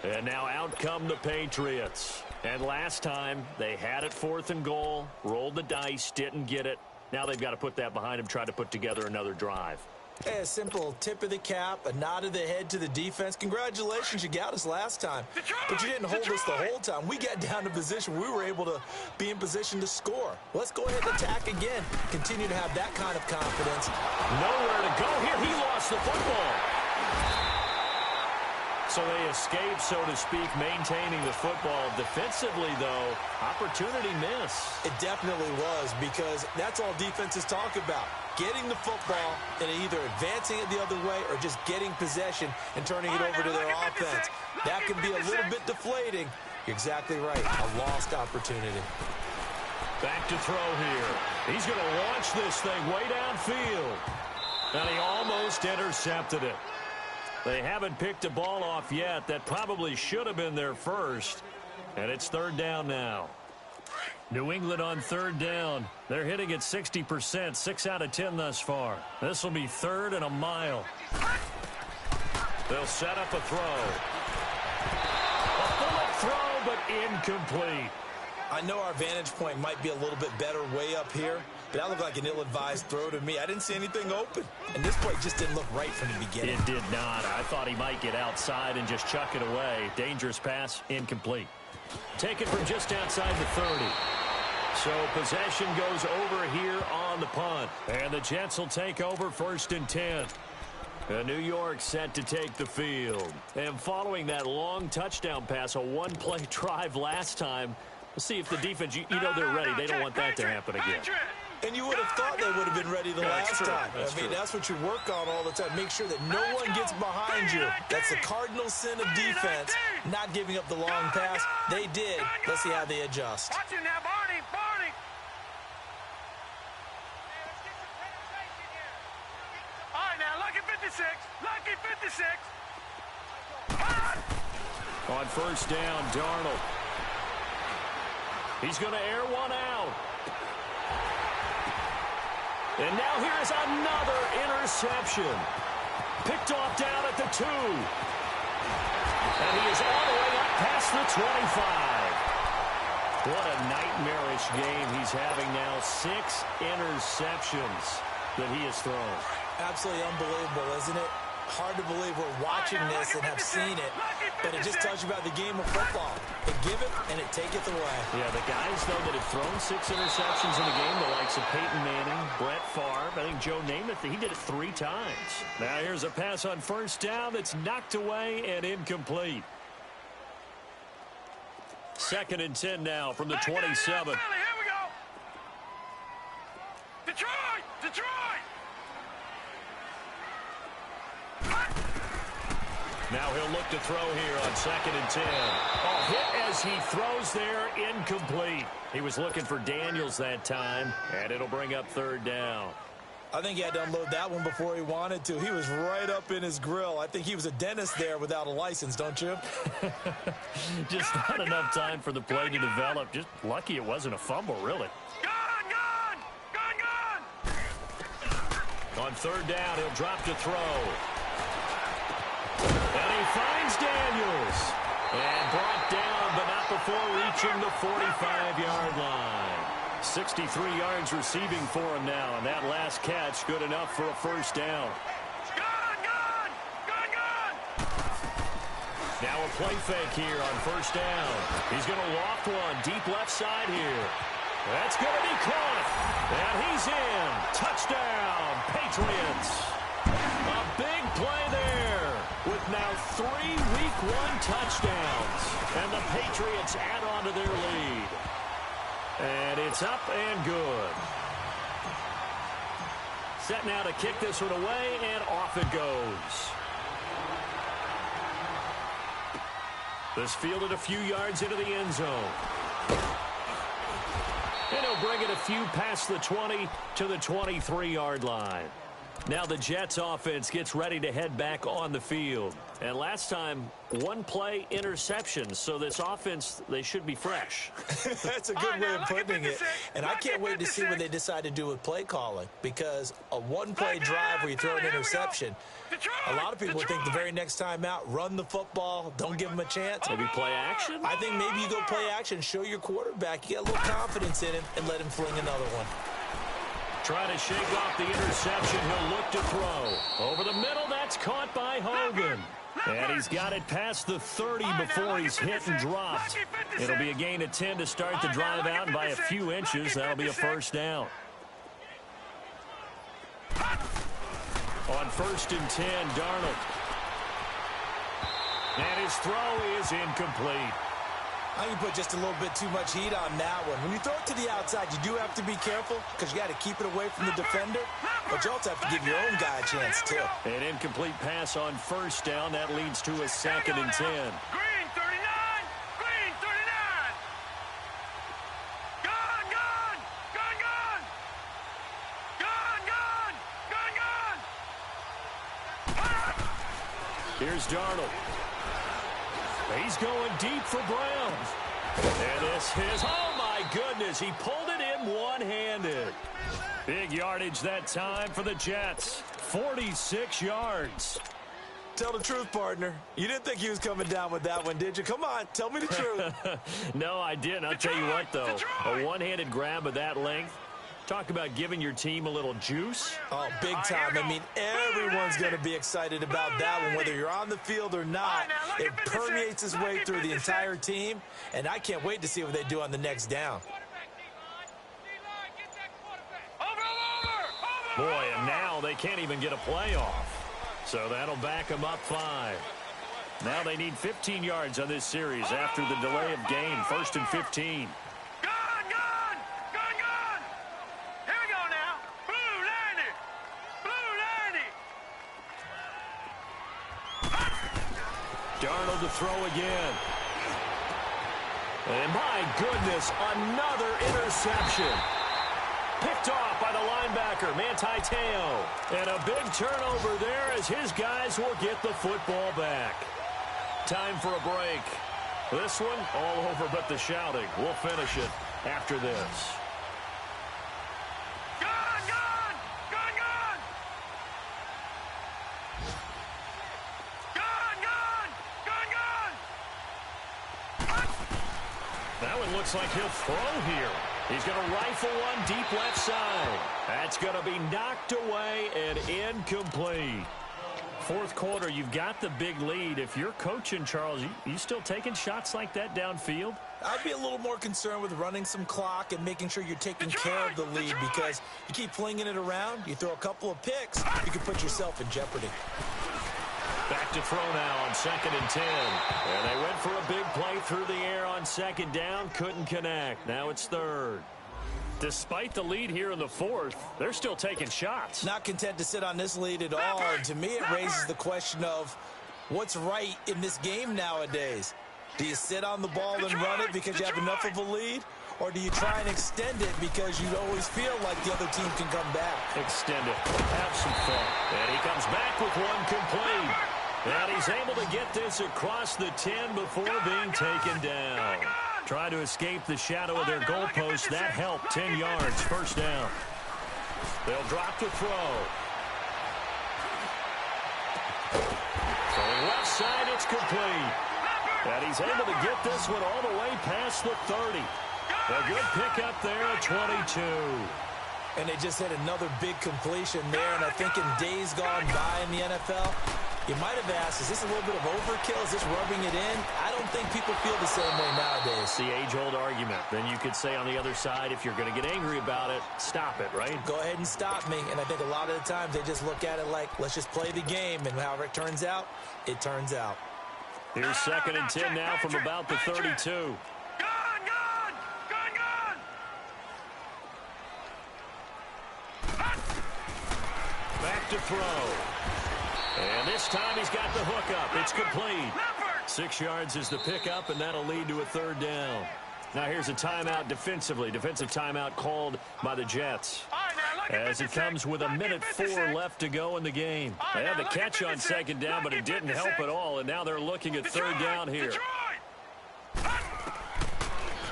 And now out come the Patriots. And last time they had it 4th and goal, rolled the dice, didn't get it. Now they've got to put that behind them, try to put together another drive. Hey, a simple tip of the cap, a nod of the head to the defense. Congratulations, you got us last time. But you didn't hold us the whole time. We got down to position. We were able to be in position to score. Let's go ahead and attack again. Continue to have that kind of confidence. Nowhere to go here. He lost the football. So they escape, so to speak, maintaining the football. Defensively, though, opportunity miss. It definitely was, because that's all defenses talk about. Getting the football and either advancing it the other way or just getting possession and turning it over to their offense. That can be a little bit deflating. You're exactly right. A lost opportunity. Back to throw here. He's going to launch this thing way downfield. And he almost intercepted it. They haven't picked a ball off yet. That probably should have been their first. And it's 3rd down now. New England on 3rd down. They're hitting at 60%, 6 out of 10 thus far. This will be 3rd and a mile. They'll set up a throw. A bullet throw, but incomplete. I know our vantage point might be a little bit better way up here, but that looked like an ill-advised throw to me. I didn't see anything open, and this play just didn't look right from the beginning. It did not. I thought he might get outside and just chuck it away. Dangerous pass, incomplete. Taken from just outside the 30. So possession goes over here on the punt. And the Jets will take over 1st and 10. New York set to take the field. And following that long touchdown pass, a one-play drive last time, we'll see if the defense, you know they're ready. They don't want that to happen again. And you would have thought they would have been ready the last time. I mean, that's what you work on all the time. Make sure that no one gets behind you. That's the cardinal sin of defense, not giving up the long pass. They did. Let's see how they adjust. Watch it now, Barney. Barney. All right, 56. Lucky 56. On first down, Darnold. He's going to air one out. And now here's another interception. Picked off down at the 2. And he is all the way up past the 25. What a nightmarish game he's having now. 6 interceptions that he has thrown. Absolutely unbelievable, isn't it? Hard to believe we're watching this and have seen it, but it just tells you about the game of football. They give it, and it taketh away. Yeah, the guys, though, that have thrown 6 interceptions in a game, the likes of Peyton Manning, Brett Favre, I think Joe Namath, he did it 3 times. Now here's a pass on first down that's knocked away and incomplete. 2nd and 10 now from the 27. Here we go. Detroit! Detroit! Now he'll look to throw here on 2nd and 10. Oh, hit as he throws there, incomplete. He was looking for Daniels that time, and it'll bring up 3rd down. I think he had to unload that one before he wanted to. He was right up in his grill. I think he was a dentist there without a license, don't you? Just not enough time for the play to develop. Just lucky it wasn't a fumble, really. Gone! Gone! Gone! Gone! On 3rd down, he'll drop to throw. And he finds Daniels. And brought down, but not before reaching the 45-yard line. 63 yards receiving for him now. And that last catch good enough for a first down. Gone! Gone! Gone! Gone! Now a play fake here on first down. He's going to loft one deep left side here. That's going to be caught. And he's in. Touchdown, Patriots. A big play there with now 3 Week 1 touchdowns. And the Patriots add on to their lead. And it's up and good. Set now to kick this one away, and off it goes. This fielded a few yards into the end zone. And he'll bring it a few past the 20 to the 23-yard line. Now the Jets offense gets ready to head back on the field. And last time, 1 play interception. So this offense, they should be fresh. That's a good way of putting it. And I can't wait to see what they decide to do with play calling. Because a 1-play drive where you throw an interception, a lot of people would think the very next time out, run the football, don't give them a chance. Maybe play action? I think maybe you go play action, show your quarterback, you get a little confidence in him, and let him fling another one. Trying to shake off the interception. He'll look to throw. Over the middle, that's caught by Hogan. And he's got it past the 30 before he's hit and dropped. It'll be a gain of 10 to start the drive out, and by a few inches, that'll be a first down. On 1st and 10, Darnold. And his throw is incomplete. I can put just a little bit too much heat on that one. When you throw it to the outside, you do have to be careful because you got to keep it away from the defender. But you also have to give your own guy a chance, too. An incomplete pass on first down. That leads to a 2nd and 10. Green 39! Green 39! Gone! Gone! Gone! Gone! Gone! Gone! Gone! Here's Darnold. He's going deep for Brown. And this is, oh my goodness, he pulled it in one-handed. Big yardage that time for the Jets. 46 yards. Tell the truth, partner. You didn't think he was coming down with that one, did you? Come on, tell me the truth. No, I didn't. I'll tell you what, though. A one-handed grab of that length. Talk about giving your team a little juice. Oh, big time. I mean, everyone's going to be excited about that one, whether you're on the field or not. It permeates its way through the entire team, and I can't wait to see what they do on the next down. Boy, and now they can't even get a play off. So that'll back them up 5. Now they need 15 yards on this series after the delay of game. 1st and 15. Darnold to throw again. And my goodness, another interception. Picked off by the linebacker. linebacker, Manti Te'o. And a big turnover there as his guys will get the football back. Time for a break. This one, all over but the shouting. We'll finish it after this. That one looks like he'll throw here. He's going to rifle one deep left side. That's going to be knocked away and incomplete. Fourth quarter, you've got the big lead. If you're coaching, Charles, you still taking shots like that downfield? I'd be a little more concerned with running some clock and making sure you're taking care of the lead, because you keep flinging it around, you throw a couple of picks, you can put yourself in jeopardy. Back to throw now on 2nd and 10. And they went for a big play through the air on 2nd down. Couldn't connect. Now it's 3rd. Despite the lead here in the 4th, they're still taking shots. Not content to sit on this lead at all. And to me, it raises the question of what's right in this game nowadays. Do you sit on the ball and run it because you have enough of a lead? Or do you try and extend it because you always feel like the other team can come back? Extend it. Have some fun. And he comes back with one complete. And he's able to get this across the 10 before being taken down. Try to escape the shadow of their goalpost. That helped. 10 yards. First down. They'll drop the throw. Throwing left side, it's complete. And he's able to get this one all the way past the 30. A good pickup there at 22. And they just hit another big completion there. And I think in days gone by in the NFL, you might have asked, is this a little bit of overkill? Is this rubbing it in? I don't think people feel the same way nowadays. The age-old argument. Then you could say on the other side, if you're going to get angry about it, stop it, right? Go ahead and stop me. And I think a lot of the times they just look at it like, let's just play the game. And however it turns out, it turns out. Here's 2nd and 10 now from about the 32. Back to throw. And this time he's got the hook up. It's complete. 6 yards is the pickup, and that'll lead to a 3rd down. Now here's a timeout defensively. Defensive timeout called by the Jets. As it comes with 1:04 left to go in the game. They had the catch on 2nd down, but it didn't help at all, and now they're looking at 3rd down here.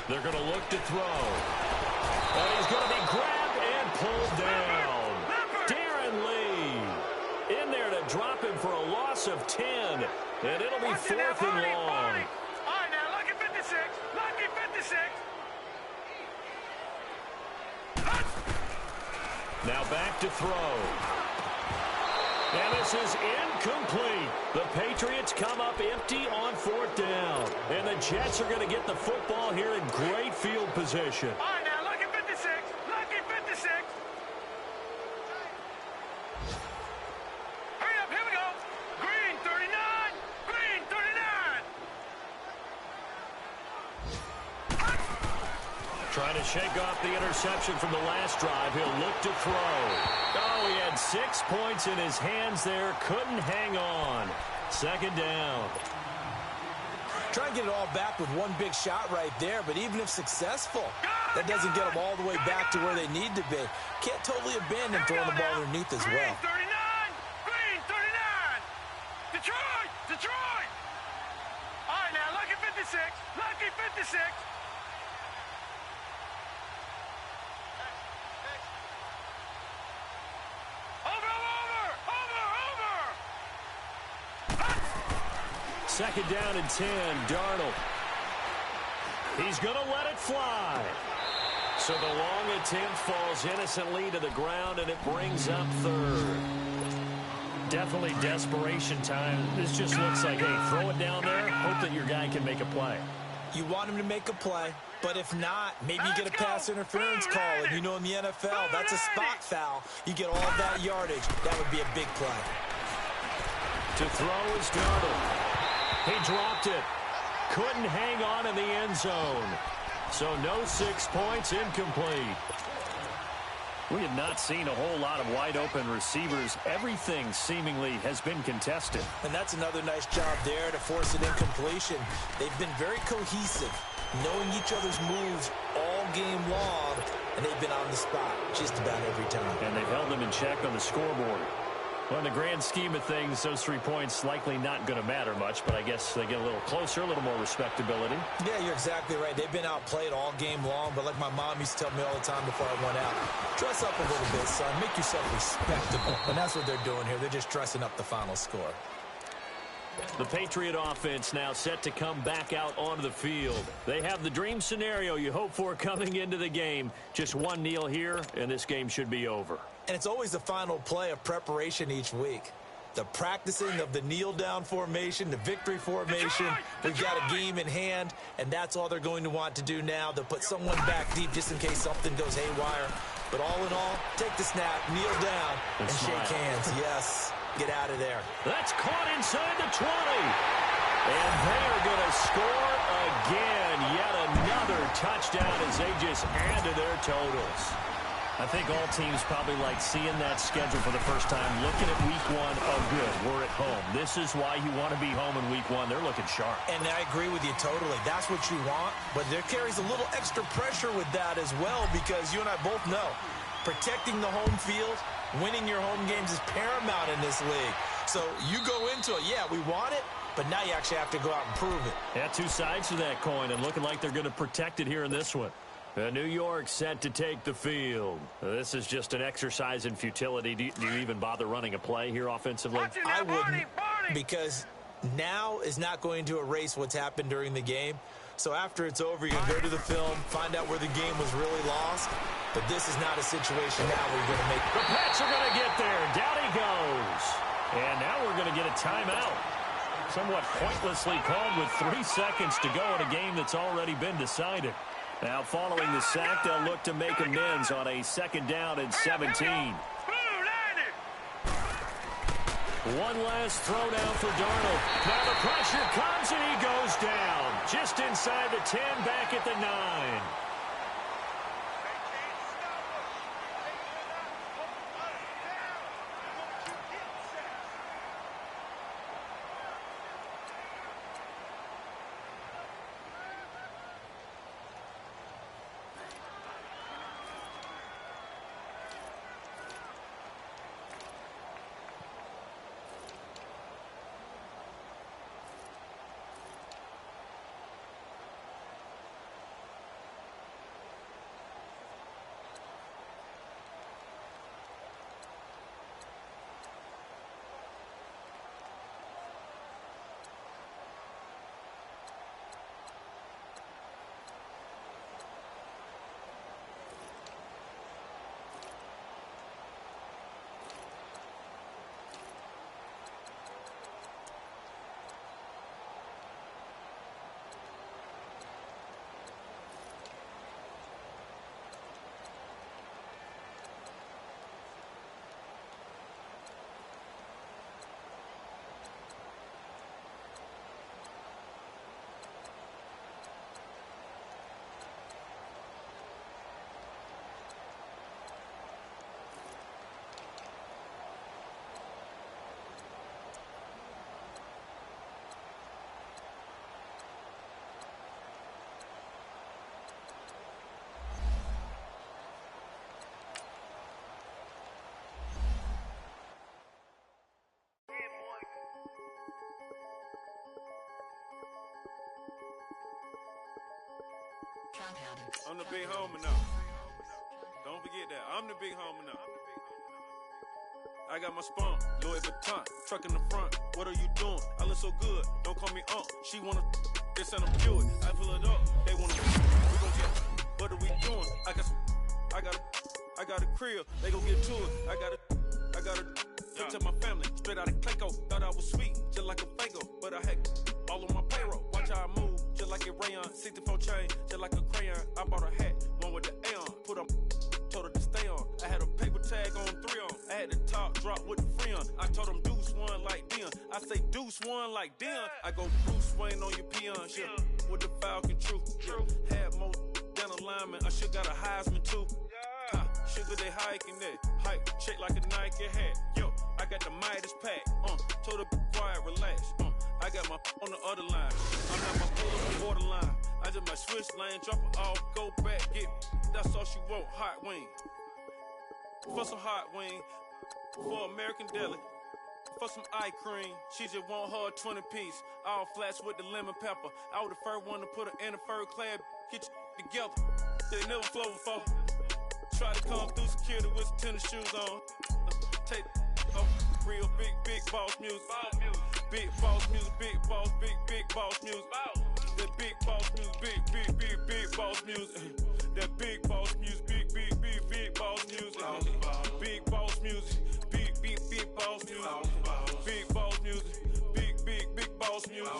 They're going to look to throw. And he's going to be grabbed and pulled down. Darren Lee in there to drop him for a loss of 10, and it'll be 4th and long. All right, now, lucky 56. Lucky 56. Now back to throw. And this is incomplete. The Patriots come up empty on 4th down. And the Jets are going to get the football here in great field position. All right, now, lucky 56. Lucky 56. Hurry up, here we go. Green 39. Green 39. Trying to shake off the interception from the last drive. He'll look to throw. Oh, he had 6 points in his hands there. Couldn't hang on. 2nd down. Try and get it all back with one big shot right there, but even if successful, that doesn't get them all the way back to where they need to be. Can't totally abandon throwing the ball underneath as well. Green 39. Green 39. Detroit. Detroit. All right, now, lucky 56. Lucky 56. Second down and 10, Darnold. He's going to let it fly. So the long attempt falls innocently to the ground, and it brings up 3rd. Definitely desperation time. This just looks like, hey, throw it down there, hope that your guy can make a play. You want him to make a play, but if not, maybe you get a pass interference call, and you know in the NFL, that's a spot foul. You get all that yardage. That would be a big play. To throw is Darnold. He dropped it. Couldn't hang on in the end zone. So no 6 points, incomplete. We have not seen a whole lot of wide-open receivers. Everything seemingly has been contested. And that's another nice job there to force an incompletion. They've been very cohesive, knowing each other's moves all game long, and they've been on the spot just about every time. And they've held them in check on the scoreboard. Well, in the grand scheme of things, those 3 points likely not going to matter much, but I guess they get a little closer, a little more respectability. Yeah, you're exactly right. They've been outplayed all game long, but like my mom used to tell me all the time before I went out, dress up a little bit, son. Make yourself respectable. And that's what they're doing here. They're just dressing up the final score. The Patriot offense now set to come back out onto the field. They have the dream scenario you hope for coming into the game. Just one kneel here, and this game should be over. And it's always the final play of preparation each week. The practicing of the kneel-down formation, the victory formation. We've got a game in hand, and that's all they're going to want to do now. They'll put someone back deep just in case something goes haywire. But all in all, take the snap, kneel down, and shake hands. Yes, get out of there. That's caught inside the 20. And they are going to score again. Yet another touchdown as they just add to their totals. I think all teams probably like seeing that schedule for the first time, looking at week 1. Oh, good, we're at home. This is why you want to be home in week 1. They're looking sharp. And I agree with you totally. That's what you want. But there carries a little extra pressure with that as well, because you and I both know protecting the home field, winning your home games is paramount in this league. So you go into it, yeah, we want it, but now you actually have to go out and prove it. Yeah, 2 sides to that coin, and looking like they're going to protect it here in this one. New York set to take the field. This is just an exercise in futility. Do you even bother running a play here offensively? I wouldn't, because now is not going to erase what's happened during the game. So after it's over, you can go to the film, find out where the game was really lost. But this is not a situation now where you're going to make... The Pats are going to get there. Down he goes. And now we're going to get a timeout. Somewhat pointlessly called with 3 seconds to go in a game that's already been decided. Now, following the sack, they'll look to make amends on a 2nd down and 17. One last throw down for Darnold. Now the pressure comes, and he goes down. Just inside the 10, back at the 9. I'm the big homie now. Don't forget that. I'm the big homie now. I got my spawn, Louis Vuitton, truck in the front. What are you doing? I look so good. Don't call me She wanna this and I'm pure. I pull it up. They wanna we gon' get. What are we doing? I got a crib. They gon' get to it. I got a to my family. Straight out of Clayco. Thought I was sweet, just like a Fago. But I had all on my payroll. Watch how I move, just like a rayon. 64 chain, just like a crayon. I bought a hat, one with the Aeon. Put on, told her to stay on. I had a paper tag on 3 on. I had the top drop with the free on. I told them deuce one like Dion. I say deuce one like Dion. I go Bruce Wayne on your peon. Yeah. With the Falcon, true. Yeah. Had more than a lineman. I should got a Heisman too. Sugar, they hiking that. Hike, shake like a Nike hat. Yo, I got the Midas pack. Told her quiet, relax. I got my on the other line. I'm not my pull borderline. I just might switch lane, drop it off, go back, get. That's all she want, hot wing. For some hot wing, for American Deli. For some eye cream, she just want her 20-piece. All flats with the lemon pepper. I was the first one to put her in a fur clad. Get you together. They never flow before. Try to come through security with some tennis shoes on. Take off. Real big boss music. Big boss music, big boss music. That big boss music, big boss music. That big boss music, big boss music. Big boss music, big boss music. Big boss music, big boss music.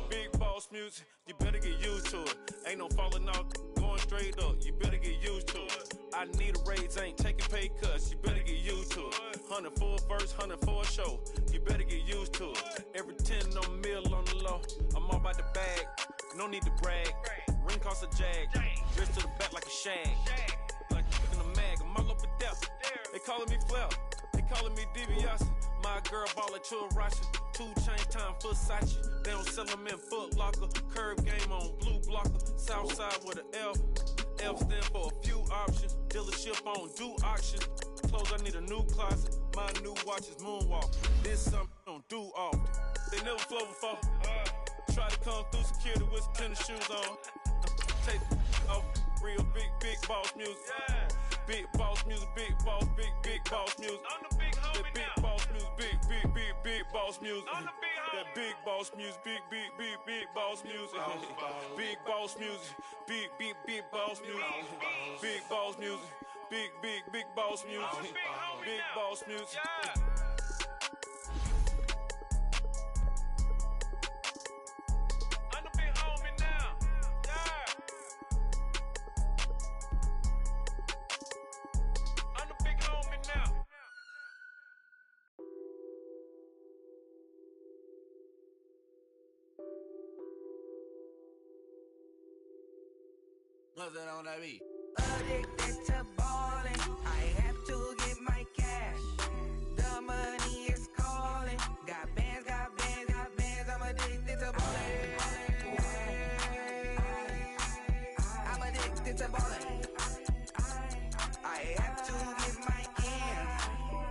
Big boss music, you better get used to it. Ain't no falling off, going straight up. You better get used to it. I need a raise, ain't taking pay cuts. You better get used to it. 100 for a verse, 100 for a show. You better get used to it. Every 10 on a mill on the low. I'm all about the bag, no need to brag. Ring cost a jag, dressed to the back like a shag. Like in a mag, I'm all up and down. They calling me Flair, they calling me DiBiase. My girl ball at Churachi, 2 chain time for Versace. They don't sell them in Foot Locker. Curve game on blue blocker. South side with an F. F stand for a few options. Dealership on do auction. Clothes, I need a new closet. My new watch is Moonwalk. This something I don't do often. They never flow before. Try to come through security with some tennis shoes on. Take off. Real big boss music. Big boss music, big boss music. I'm the big homie that big now. boss music, big boss music. I'm the big homie. That big boss music, big boss music. Big boss music, big boss music. Big boss music, big boss music. I'm the big homie Big now. boss music. Yeah. I'm the big homie now. Yeah. I'm the big homie now. What's that on that beat? Addicted to balling, I have to get my cash. The money is calling. Got bands, I'm addicted to balling. I'm addicted to balling. I have to get my ends.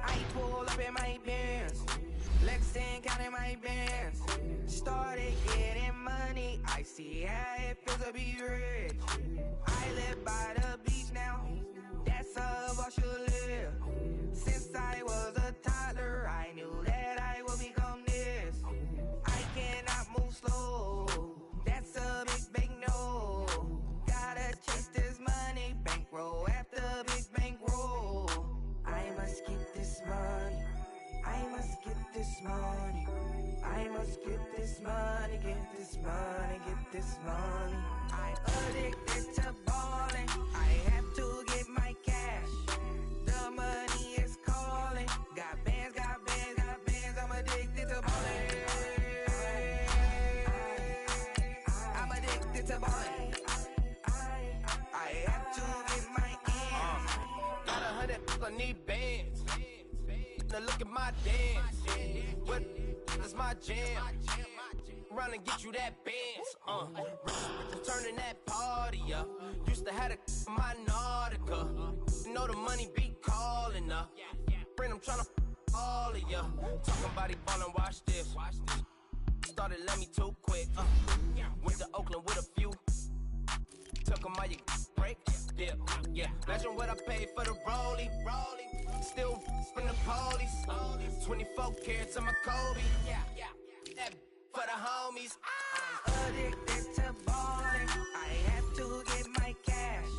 I pull up in my Benz, Lexington counting my bands. Started getting money, I see how it feels to be rich. I live by the beach now, that's how I should live. Since I was a toddler, I knew that I would become this. I cannot move slow, that's a big no. Gotta chase this money, bankroll after big bankroll. I must get this money, I must get this money. I must get this money, get this money, get this money. I'm addicted to balling, I have to get my cash. The money is calling. Got bands, I'm addicted to balling. I'm addicted to balling. I have to get my ends. Got 100, I need bands. Now look at my dance. What is my jam? Run and get you that bands. Turning that party up. Used to have a my Nautica. You know the money be calling up. Friend, I'm tryna all of ya. Talking about he ballin', watch this. Started let me too quick. Went to Oakland with a few. Took 'em all you break. Yeah. Imagine what I paid for the rollie. Still from the police. 24 carats on my Kobe. That for the homies. Addicted to balling, I have to get my cash.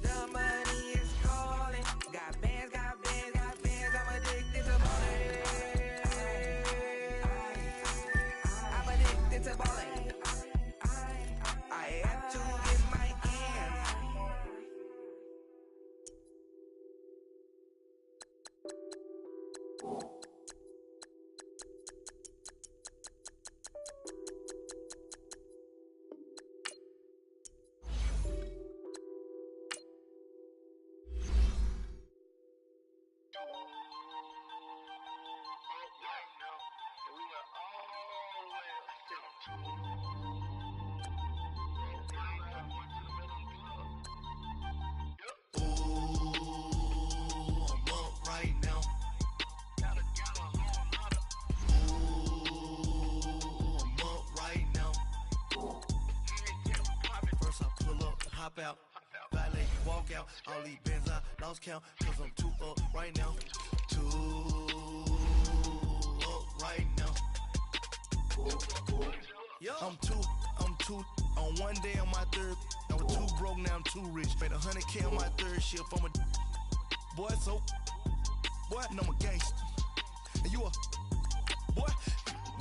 The money is calling. Got bands, I'm addicted to balling. I'm addicted to balling. I have to get my ends. walk out. All these bands I lost count, cause I'm too up right now. Too up right now. I'm too on one day on my third. I was too broke, now I'm too rich. Made 100K on my third shift. I'm a boy, so boy, and I'm a gangster. And you a boy.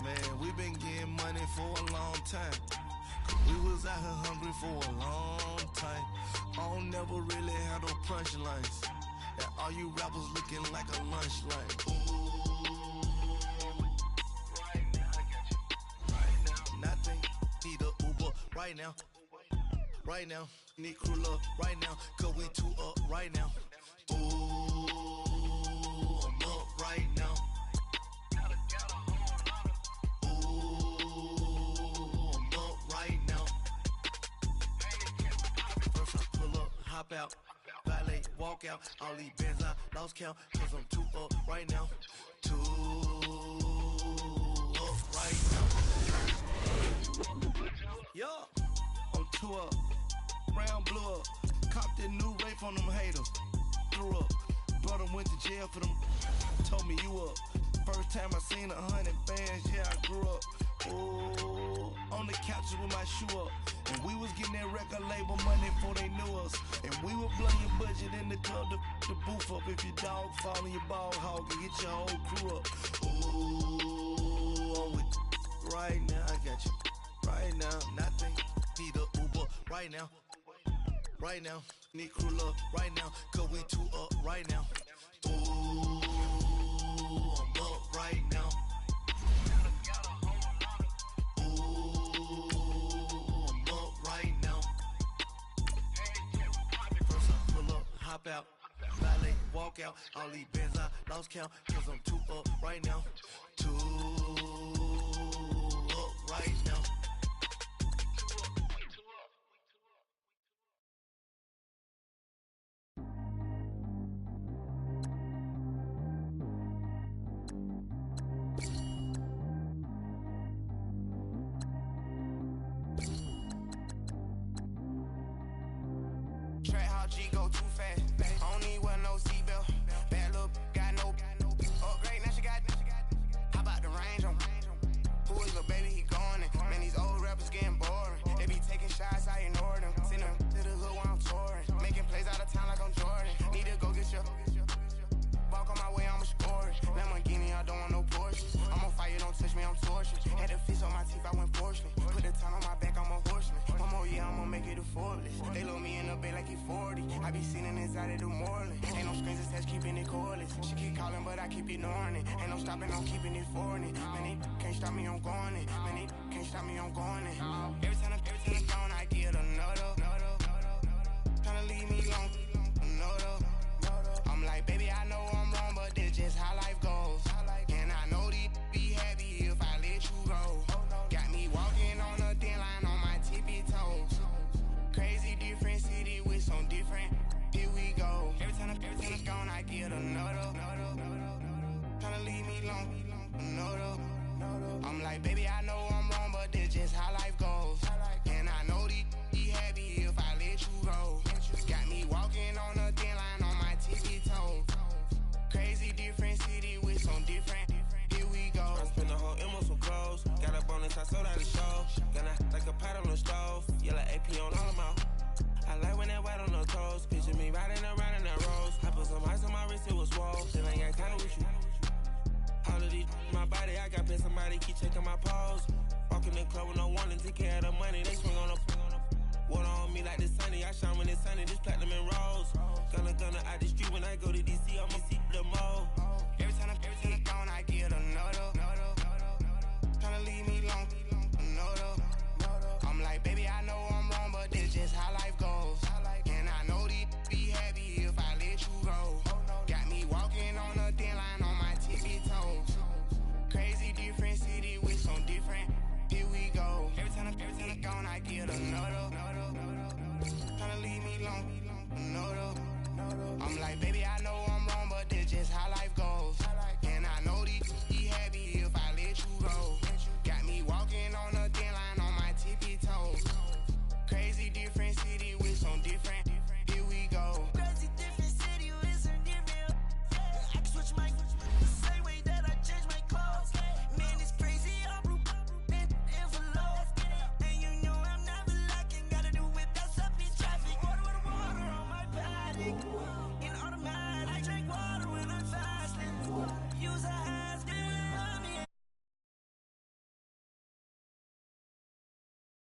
Man, we been getting money for a long time. We was out here hungry for a long time. I don't never really have no punchlines. And all you rappers looking like a lunch line. Right now, I got you. Right now, nothing. Need a Uber right now. Right now, need crew love right now. Cause we too up right now. Ooh, I'm up right now. Hop out, valet, walk out. All these bands I lost count, cause I'm too up right now. Too up right now. Yo, I'm too up. Round blew up. Copped that new rape on them haters. Threw up. Brother went to jail for them. Told me you up. First time I seen 100 bands, yeah, I grew up. Oh, on the couches with my shoe up. And we was getting that record label money before they knew us. And we would blow your budget in the club to boof up. If your dog fall in your ball hog and get your whole crew up. Ooh, I'm with right now, I got you. Right now, nothing. Need a Uber right now. Right now, need crew love right now. Cause we too up right now. Ooh, I'm up right now. Hop out, valet, walk out. All these bands I lost count, cause I'm too up right now. Too up right now. Track how G go too fast. I don't need wear no seatbelt. Bad little got no upgrade. Now she got. How about the range on? Who is the baby? He going in. Man, these old rappers getting boring. They be taking shots, I ignore them. Send them to the hood while I'm touring. Making plays out of town like I'm Jordan. Need to go get your. Walk on my way, I'ma score it. Lamborghini, I don't want no Porsches. I'm on fire, don't touch me, I'm tortured. Had the fish on my teeth, I went fortunate. Put the time on my back, I'm a horseman. One more year, I'ma make it a Forbes. They load me in the bed like he 40. I be sitting inside of the Moreland. Ain't no strings attached, keeping it cordless. She keep calling, but I keep ignoring it. Ain't no stopping, I'm keeping it for it. Man, they can't stop me, I'm going it. Man, they can't stop me, I'm going it. Every time I'm gone, I get another. Tryna leave me alone, another. I'm like, baby, I know I'm wrong, but that's just how life goes. And I know these be happy if I let you go. Got me walking on a thin line on my tippy toes. Crazy different city with some different. Here we go. Every time I'm gone, I get another. Tryna leave me alone, another. I'm like, baby, I know I'm wrong, but that's just how life goes. And I know these be happy if I let you go. Got me walking on a thin line on my tippy toes. Crazy different city with some different. Here we go. I spent the whole M on some clothes. Got up on this, I sold out the show. Gonna like a pot on the stove. Yellow AP on all of my. I like when that white on the toes. Picture me riding around in that rose. I put some ice on my wrist, it was swole. Then I got kinda with you. All of these my body, I got paid somebody keep checking my pose. Walking the club with no warning, take care of the money. They swing on the. Water on me like the sunny. I shine when it's sunny. This platinum and rose. Gonna out the street when I go to DC. I'ma see.